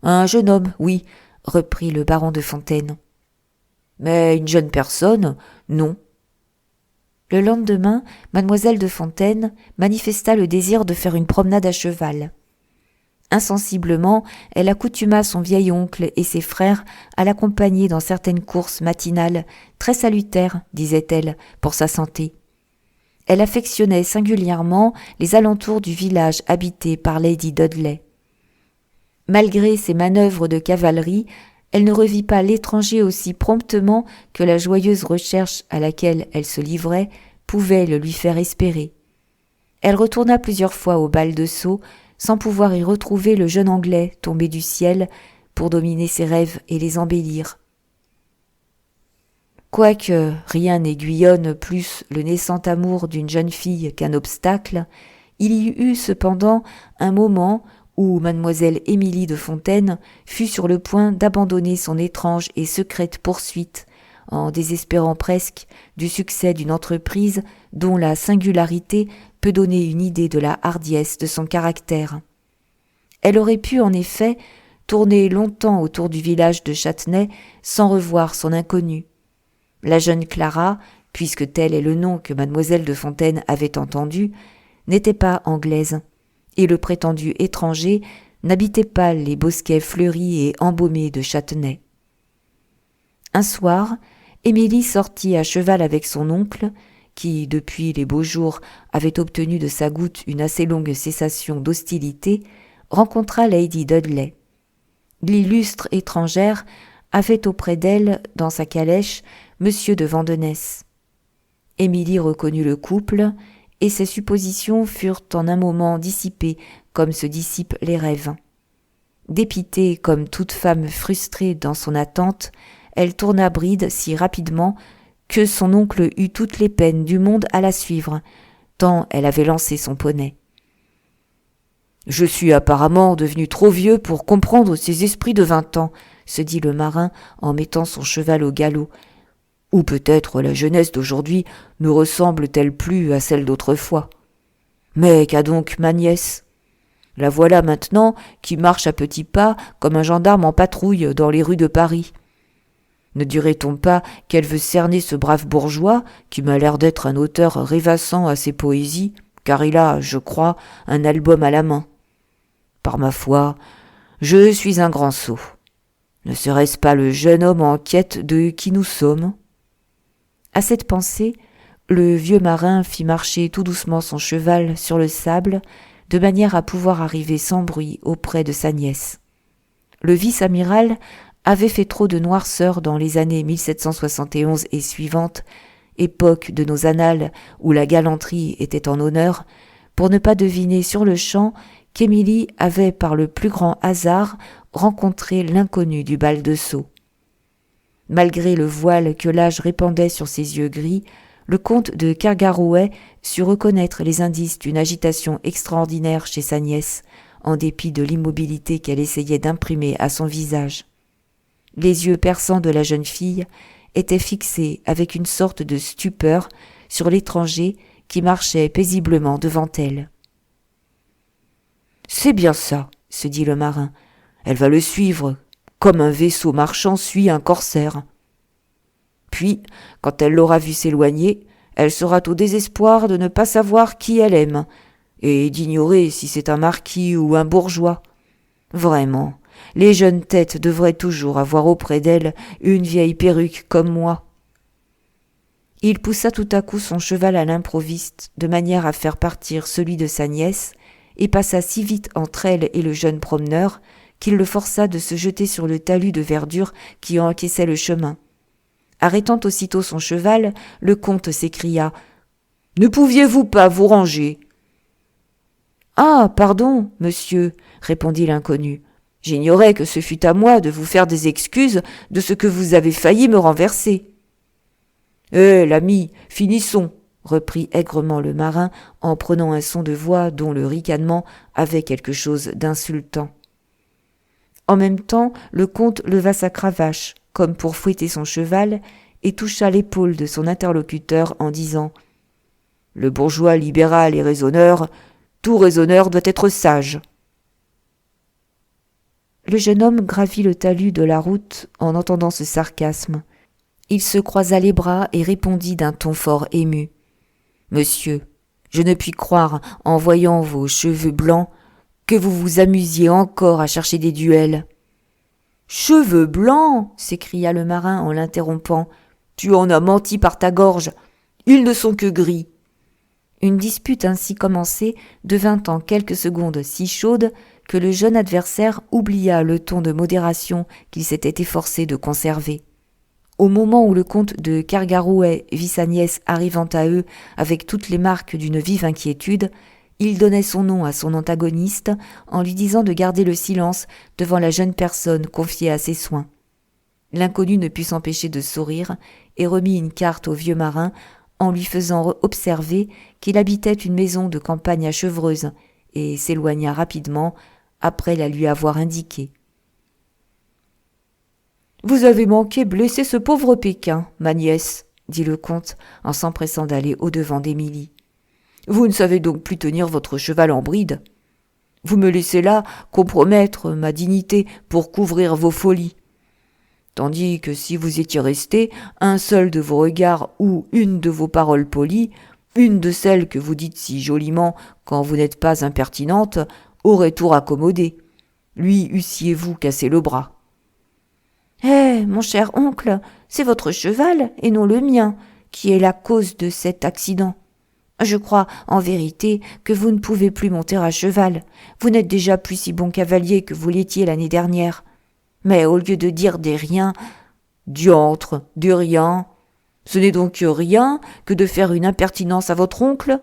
Un jeune homme, oui, reprit le baron de Fontaine. Mais une jeune personne, non. Le lendemain, mademoiselle de Fontaine manifesta le désir de faire une promenade à cheval. Insensiblement, elle accoutuma son vieil oncle et ses frères à l'accompagner dans certaines courses matinales, très salutaires, disait-elle, pour sa santé. Elle affectionnait singulièrement les alentours du village habité par Lady Dudley. Malgré ses manœuvres de cavalerie, elle ne revit pas l'étranger aussi promptement que la joyeuse recherche à laquelle elle se livrait pouvait le lui faire espérer. Elle retourna plusieurs fois au bal de Sceaux, sans pouvoir y retrouver le jeune Anglais tombé du ciel pour dominer ses rêves et les embellir. Quoique rien n'aiguillonne plus le naissant amour d'une jeune fille qu'un obstacle, il y eut cependant un moment où mademoiselle Émilie de Fontaine fut sur le point d'abandonner son étrange et secrète poursuite, en désespérant presque du succès d'une entreprise dont la singularité peut donner une idée de la hardiesse de son caractère. Elle aurait pu, en effet, tourner longtemps autour du village de Châtenay sans revoir son inconnu. La jeune Clara, puisque tel est le nom que mademoiselle de Fontaine avait entendu, n'était pas anglaise, et le prétendu étranger n'habitait pas les bosquets fleuris et embaumés de Châtenay. Un soir, Émilie sortit à cheval avec son oncle, qui, depuis les beaux jours, avait obtenu de sa goutte une assez longue cessation d'hostilité, rencontra Lady Dudley. L'illustre étrangère avait auprès d'elle, dans sa calèche, Monsieur de Vandenesse. Émilie reconnut le couple, et ses suppositions furent en un moment dissipées comme se dissipent les rêves. Dépitée comme toute femme frustrée dans son attente, elle tourna bride si rapidement que son oncle eut toutes les peines du monde à la suivre, tant elle avait lancé son poney. « Je suis apparemment devenu trop vieux pour comprendre ces esprits de 20 ans, se dit le marin en mettant son cheval au galop. Ou peut-être la jeunesse d'aujourd'hui ne ressemble-t-elle plus à celle d'autrefois. Mais qu'a donc ma nièce ? La voilà maintenant qui marche à petits pas comme un gendarme en patrouille dans les rues de Paris. Ne dirait-on pas qu'elle veut cerner ce brave bourgeois qui m'a l'air d'être un auteur rêvassant à ses poésies, car il a, je crois, un album à la main. Par ma foi, je suis un grand sot. Ne serait-ce pas le jeune homme en quête de qui nous sommes ? À cette pensée, le vieux marin fit marcher tout doucement son cheval sur le sable, de manière à pouvoir arriver sans bruit auprès de sa nièce. Le vice-amiral avait fait trop de noirceur dans les années 1771 et suivantes, époque de nos annales où la galanterie était en honneur, pour ne pas deviner sur le champ qu'Émilie avait par le plus grand hasard rencontré l'inconnu du bal de Sceaux. Malgré le voile que l'âge répandait sur ses yeux gris, le comte de Kergarouët sut reconnaître les indices d'une agitation extraordinaire chez sa nièce, en dépit de l'immobilité qu'elle essayait d'imprimer à son visage. Les yeux perçants de la jeune fille étaient fixés avec une sorte de stupeur sur l'étranger qui marchait paisiblement devant elle. « C'est bien ça, se dit le marin. Elle va le suivre, comme un vaisseau marchand suit un corsaire. Puis, quand elle l'aura vu s'éloigner, elle sera au désespoir de ne pas savoir qui elle aime, et d'ignorer si c'est un marquis ou un bourgeois. Vraiment, les jeunes têtes devraient toujours avoir auprès d'elles une vieille perruque comme moi. » Il poussa tout à coup son cheval à l'improviste, de manière à faire partir celui de sa nièce, et passa si vite entre elle et le jeune promeneur qu'il le força de se jeter sur le talus de verdure qui encaissait le chemin. Arrêtant aussitôt son cheval, le comte s'écria « Ne pouviez-vous pas vous ranger ?»« Ah, pardon, monsieur, répondit l'inconnu. J'ignorais que ce fût à moi de vous faire des excuses de ce que vous avez failli me renverser. »« l'ami, finissons, reprit aigrement le marin en prenant un son de voix dont le ricanement avait quelque chose d'insultant. En même temps, le comte leva sa cravache, comme pour fouetter son cheval, et toucha l'épaule de son interlocuteur en disant « Le bourgeois libéral et raisonneur, tout raisonneur doit être sage. » Le jeune homme gravit le talus de la route en entendant ce sarcasme. Il se croisa les bras et répondit d'un ton fort ému. « Monsieur, je ne puis croire, en voyant vos cheveux blancs, que vous vous amusiez encore à chercher des duels. »« Cheveux blancs !» s'écria le marin en l'interrompant. « Tu en as menti par ta gorge. Ils ne sont que gris. » Une dispute ainsi commencée devint en quelques secondes si chaude que le jeune adversaire oublia le ton de modération qu'il s'était efforcé de conserver. Au moment où le comte de Kergarouët vit sa nièce arrivant à eux avec toutes les marques d'une vive inquiétude, il donnait son nom à son antagoniste en lui disant de garder le silence devant la jeune personne confiée à ses soins. L'inconnu ne put s'empêcher de sourire et remit une carte au vieux marin en lui faisant observer qu'il habitait une maison de campagne à Chevreuse et s'éloigna rapidement après la lui avoir indiquée. « Vous avez manqué blesser ce pauvre Pékin, ma nièce, » dit le comte en s'empressant d'aller au-devant d'Émilie. « Vous ne savez donc plus tenir votre cheval en bride. Vous me laissez là compromettre ma dignité pour couvrir vos folies. Tandis que si vous étiez resté, un seul de vos regards ou une de vos paroles polies, une de celles que vous dites si joliment quand vous n'êtes pas impertinente, aurait tout raccommodé. Lui eussiez-vous cassé le bras. »« Mon cher oncle, c'est votre cheval et non le mien qui est la cause de cet accident. Je crois, en vérité, que vous ne pouvez plus monter à cheval. Vous n'êtes déjà plus si bon cavalier que vous l'étiez l'année dernière. Mais au lieu de dire des riens, diantre, des riens, ce n'est donc rien que de faire une impertinence à votre oncle ?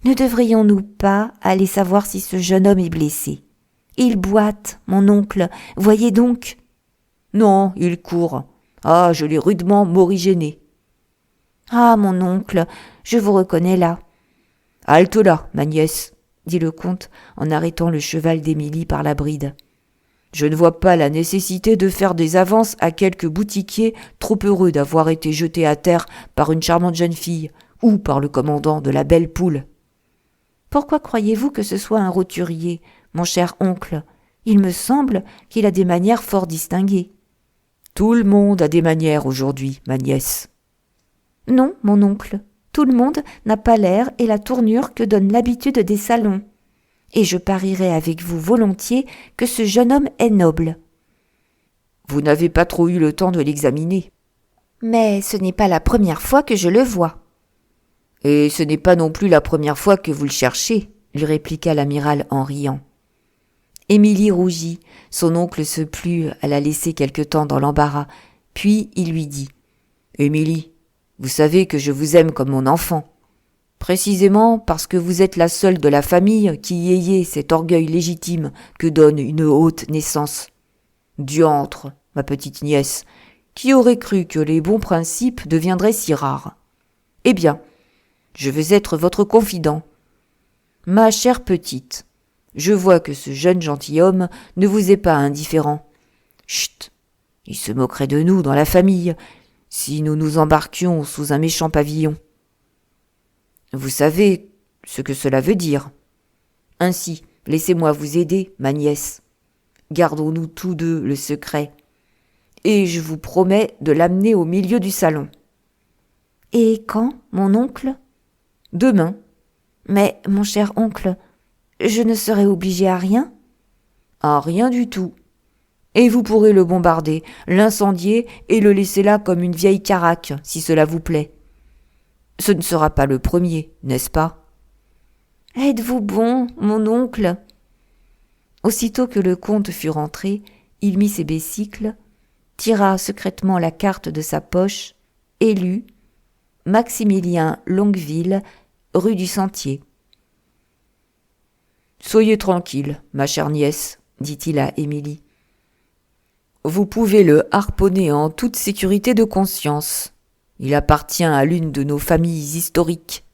Ne devrions-nous pas aller savoir si ce jeune homme est blessé ? Il boite, mon oncle, voyez donc. Non, il court. Ah, je l'ai rudement morigéné. Ah, mon oncle, je vous reconnais là. Halte là, ma nièce, dit le comte en arrêtant le cheval d'Émilie par la bride. Je ne vois pas la nécessité de faire des avances à quelque boutiquier trop heureux d'avoir été jeté à terre par une charmante jeune fille ou par le commandant de la Belle Poule. Pourquoi croyez-vous que ce soit un roturier, mon cher oncle ? Il me semble qu'il a des manières fort distinguées. Tout le monde a des manières aujourd'hui, ma nièce. Non, mon oncle, tout le monde n'a pas l'air et la tournure que donne l'habitude des salons. Et je parierais avec vous volontiers que ce jeune homme est noble. Vous n'avez pas trop eu le temps de l'examiner. Mais ce n'est pas la première fois que je le vois. Et ce n'est pas non plus la première fois que vous le cherchez, lui répliqua l'amiral en riant. Émilie rougit, son oncle se plut à la laisser quelque temps dans l'embarras, puis il lui dit « Émilie, vous savez que je vous aime comme mon enfant. Précisément parce que vous êtes la seule de la famille qui y ayez cet orgueil légitime que donne une haute naissance. Diantre, ma petite nièce, qui aurait cru que les bons principes deviendraient si rares ? Eh bien, je veux être votre confident. Ma chère petite, je vois que ce jeune gentilhomme ne vous est pas indifférent. Chut, il se moquerait de nous dans la famille si nous nous embarquions sous un méchant pavillon. Vous savez ce que cela veut dire. Ainsi, laissez-moi vous aider, ma nièce. Gardons-nous tous deux le secret. Et je vous promets de l'amener au milieu du salon. Et quand, mon oncle ? Demain. Mais, mon cher oncle, je ne serai obligé à rien ? À rien du tout. Et vous pourrez le bombarder, l'incendier et le laisser là comme une vieille caraque, si cela vous plaît. Ce ne sera pas le premier, n'est-ce pas ? Êtes-vous bon, mon oncle ? Aussitôt que le comte fut rentré, il mit ses besicles, tira secrètement la carte de sa poche et lut « Maximilien Longueville, rue du Sentier ». « Soyez tranquille, ma chère nièce, dit-il à Émilie. Vous pouvez le harponner en toute sécurité de conscience. Il appartient à l'une de nos familles historiques,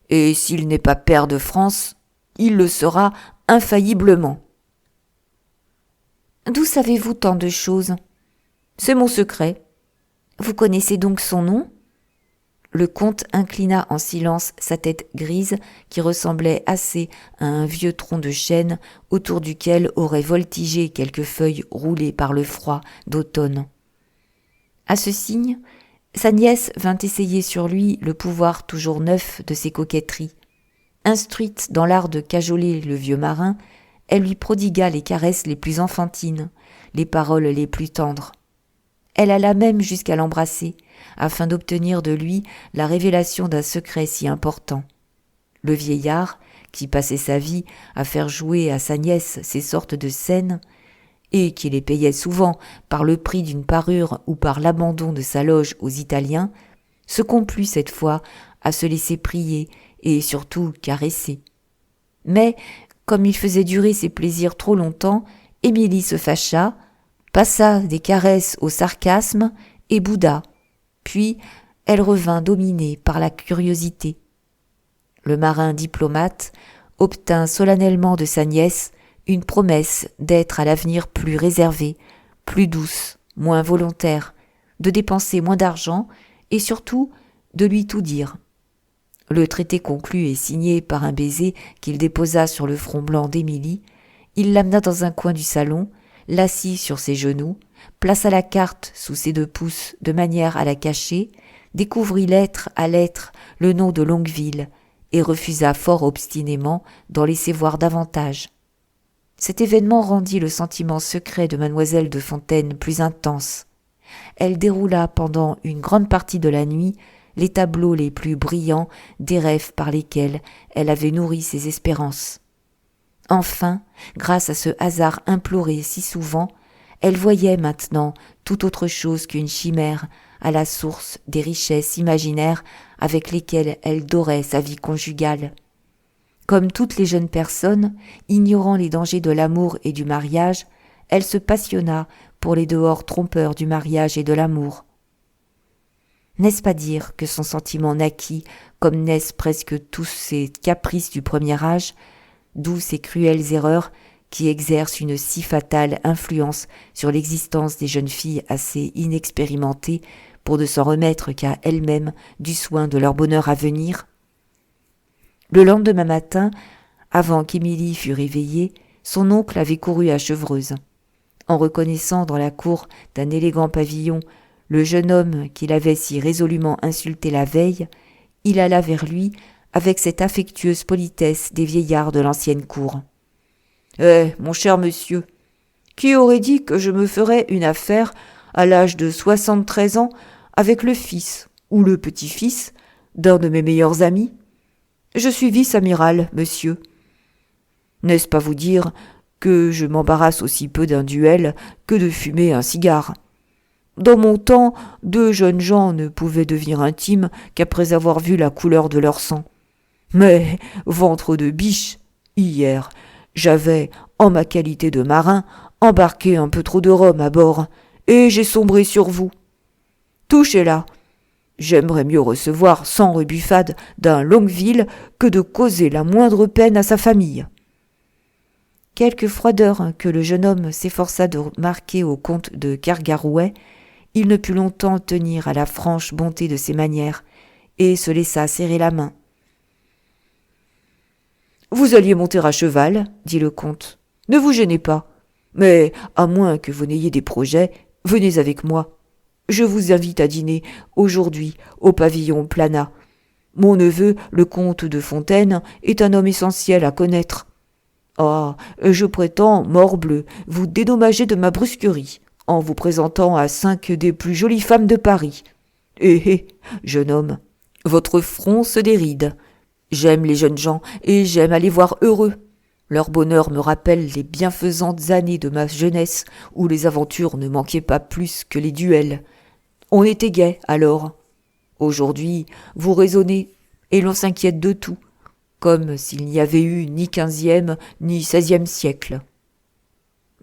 et s'il n'est pas pair de France, il le sera infailliblement. » D'où savez-vous tant de choses ? C'est mon secret. Vous connaissez donc son nom ? Le comte inclina en silence sa tête grise qui ressemblait assez à un vieux tronc de chêne autour duquel auraient voltigé quelques feuilles roulées par le froid d'automne. À ce signe, sa nièce vint essayer sur lui le pouvoir toujours neuf de ses coquetteries. Instruite dans l'art de cajoler le vieux marin, elle lui prodigua les caresses les plus enfantines, les paroles les plus tendres. Elle alla même jusqu'à l'embrasser, afin d'obtenir de lui la révélation d'un secret si important. Le vieillard, qui passait sa vie à faire jouer à sa nièce ces sortes de scènes, et qui les payait souvent par le prix d'une parure ou par l'abandon de sa loge aux Italiens, se complut cette fois à se laisser prier et surtout caresser. Mais, comme il faisait durer ses plaisirs trop longtemps, Émilie se fâcha, passa des caresses au sarcasme et bouda. Puis, elle revint dominée par la curiosité. Le marin diplomate obtint solennellement de sa nièce une promesse d'être à l'avenir plus réservée, plus douce, moins volontaire, de dépenser moins d'argent et surtout de lui tout dire. Le traité conclu et signé par un baiser qu'il déposa sur le front blanc d'Émilie, il l'amena dans un coin du salon, l'assit sur ses genoux, plaça la carte sous ses 2 pouces de manière à la cacher, découvrit lettre à lettre le nom de Longueville et refusa fort obstinément d'en laisser voir davantage. Cet événement rendit le sentiment secret de mademoiselle de Fontaine plus intense. Elle déroula pendant une grande partie de la nuit les tableaux les plus brillants des rêves par lesquels elle avait nourri ses espérances. Enfin, grâce à ce hasard imploré si souvent, elle voyait maintenant tout autre chose qu'une chimère à la source des richesses imaginaires avec lesquelles elle dorait sa vie conjugale. Comme toutes les jeunes personnes, ignorant les dangers de l'amour et du mariage, elle se passionna pour les dehors trompeurs du mariage et de l'amour. N'est-ce pas dire que son sentiment naquit, comme naissent presque tous ces caprices du premier âge, d'où ces cruelles erreurs qui exercent une si fatale influence sur l'existence des jeunes filles assez inexpérimentées pour ne s'en remettre qu'à elles-mêmes du soin de leur bonheur à venir. Le lendemain matin, avant qu'Émilie fût réveillée, son oncle avait couru à Chevreuse. En reconnaissant dans la cour d'un élégant pavillon le jeune homme qu'il avait si résolument insulté la veille, il alla vers lui avec cette affectueuse politesse des vieillards de l'ancienne cour. « Mon cher monsieur, qui aurait dit que je me ferais une affaire à l'âge de 73 ans avec le fils ou le petit-fils d'un de mes meilleurs amis ? Je suis vice-amiral, monsieur. N'est-ce pas vous dire que je m'embarrasse aussi peu d'un duel que de fumer un cigare ? Dans mon temps, 2 jeunes gens ne pouvaient devenir intimes qu'après avoir vu la couleur de leur sang. Mais, ventre de biche, hier, j'avais, en ma qualité de marin, embarqué un peu trop de rhum à bord, et j'ai sombré sur vous. Touchez là. J'aimerais mieux recevoir 100 rebuffades d'un Longueville que de causer la moindre peine à sa famille. » Quelque froideur que le jeune homme s'efforça de marquer au comte de Kergarouët, il ne put longtemps tenir à la franche bonté de ses manières, et se laissa serrer la main. « Vous alliez monter à cheval, dit le comte. Ne vous gênez pas, mais à moins que vous n'ayez des projets, venez avec moi. Je vous invite à dîner aujourd'hui au pavillon Planat. Mon neveu, le comte de Fontaine, est un homme essentiel à connaître. Ah, je prétends, morbleu, vous dédommager de ma brusquerie en vous présentant à 5 des plus jolies femmes de Paris. Jeune homme, votre front se déride. J'aime les jeunes gens et j'aime à les voir heureux. Leur bonheur me rappelle les bienfaisantes années de ma jeunesse où les aventures ne manquaient pas plus que les duels. On était gai alors. Aujourd'hui, vous raisonnez et l'on s'inquiète de tout, comme s'il n'y avait eu ni 15e ni 16e siècle.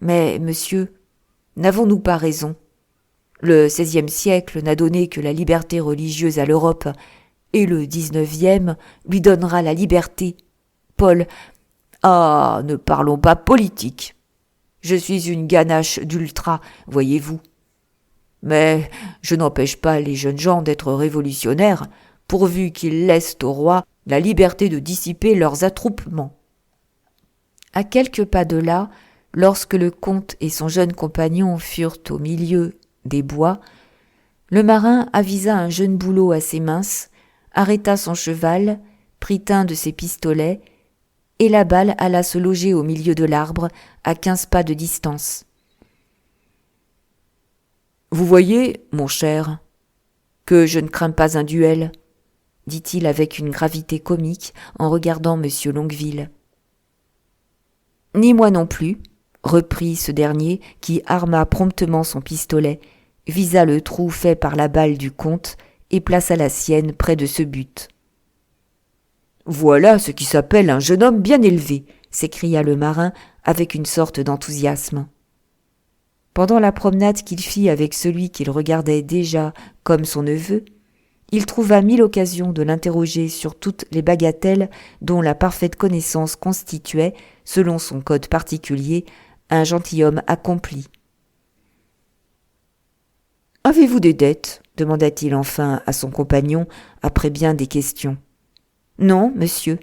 Mais, monsieur, n'avons-nous pas raison ? Le 16e siècle n'a donné que la liberté religieuse à l'Europe, et le 19e lui donnera la liberté. Paul, ne parlons pas politique. Je suis une ganache d'ultra, voyez-vous. Mais je n'empêche pas les jeunes gens d'être révolutionnaires, pourvu qu'ils laissent au roi la liberté de dissiper leurs attroupements. » À quelques pas de là, lorsque le comte et son jeune compagnon furent au milieu des bois, le marin avisa un jeune bouleau assez mince, arrêta son cheval, prit un de ses pistolets, et la balle alla se loger au milieu de l'arbre, à 15 pas de distance. « Vous voyez, mon cher, que je ne crains pas un duel, » dit-il avec une gravité comique en regardant M. Longueville. « Ni moi non plus, » reprit ce dernier qui arma promptement son pistolet, visa le trou fait par la balle du comte et plaça la sienne près de ce but. « Voilà ce qui s'appelle un jeune homme bien élevé !» s'écria le marin avec une sorte d'enthousiasme. Pendant la promenade qu'il fit avec celui qu'il regardait déjà comme son neveu, il trouva 1000 occasions de l'interroger sur toutes les bagatelles dont la parfaite connaissance constituait, selon son code particulier, un gentilhomme accompli. « Avez-vous des dettes ?» demanda-t-il enfin à son compagnon après bien des questions. « Non, monsieur. »«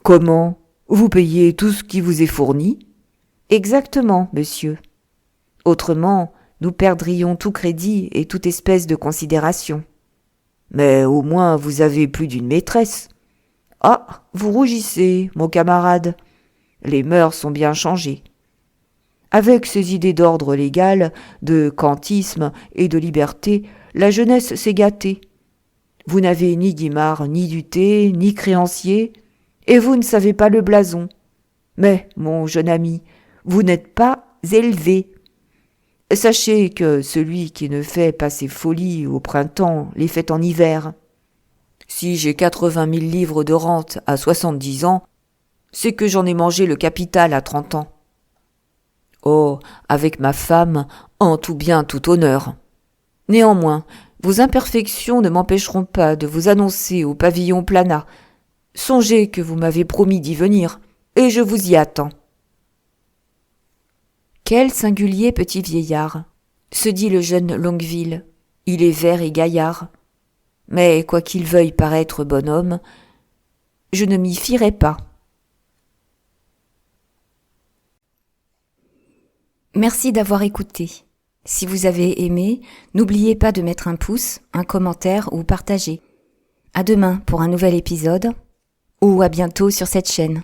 Comment ? Vous payez tout ce qui vous est fourni ?»« Exactement, monsieur. Autrement, nous perdrions tout crédit et toute espèce de considération. »« Mais au moins vous avez plus d'une maîtresse. »« Ah, vous rougissez, mon camarade. Les mœurs sont bien changées. Avec ces idées d'ordre légal, de kantisme et de liberté, la jeunesse s'est gâtée. Vous n'avez ni Guimard, ni Duthé, ni créancier, et vous ne savez pas le blason. Mais, mon jeune ami, vous n'êtes pas élevé. Sachez que celui qui ne fait pas ses folies au printemps les fait en hiver. Si j'ai 80 000 livres de rente à 70 ans, c'est que j'en ai mangé le capital à 30 ans. Oh, avec ma femme, en tout bien, tout honneur. Néanmoins, vos imperfections ne m'empêcheront pas de vous annoncer au pavillon Planat. Songez que vous m'avez promis d'y venir, et je vous y attends. » Quel singulier petit vieillard, se dit le jeune Longueville. Il est vert et gaillard. Mais quoiqu'il veuille paraître bonhomme, je ne m'y fierai pas. Merci d'avoir écouté. Si vous avez aimé, n'oubliez pas de mettre un pouce, un commentaire ou partager. À demain pour un nouvel épisode, ou à bientôt sur cette chaîne.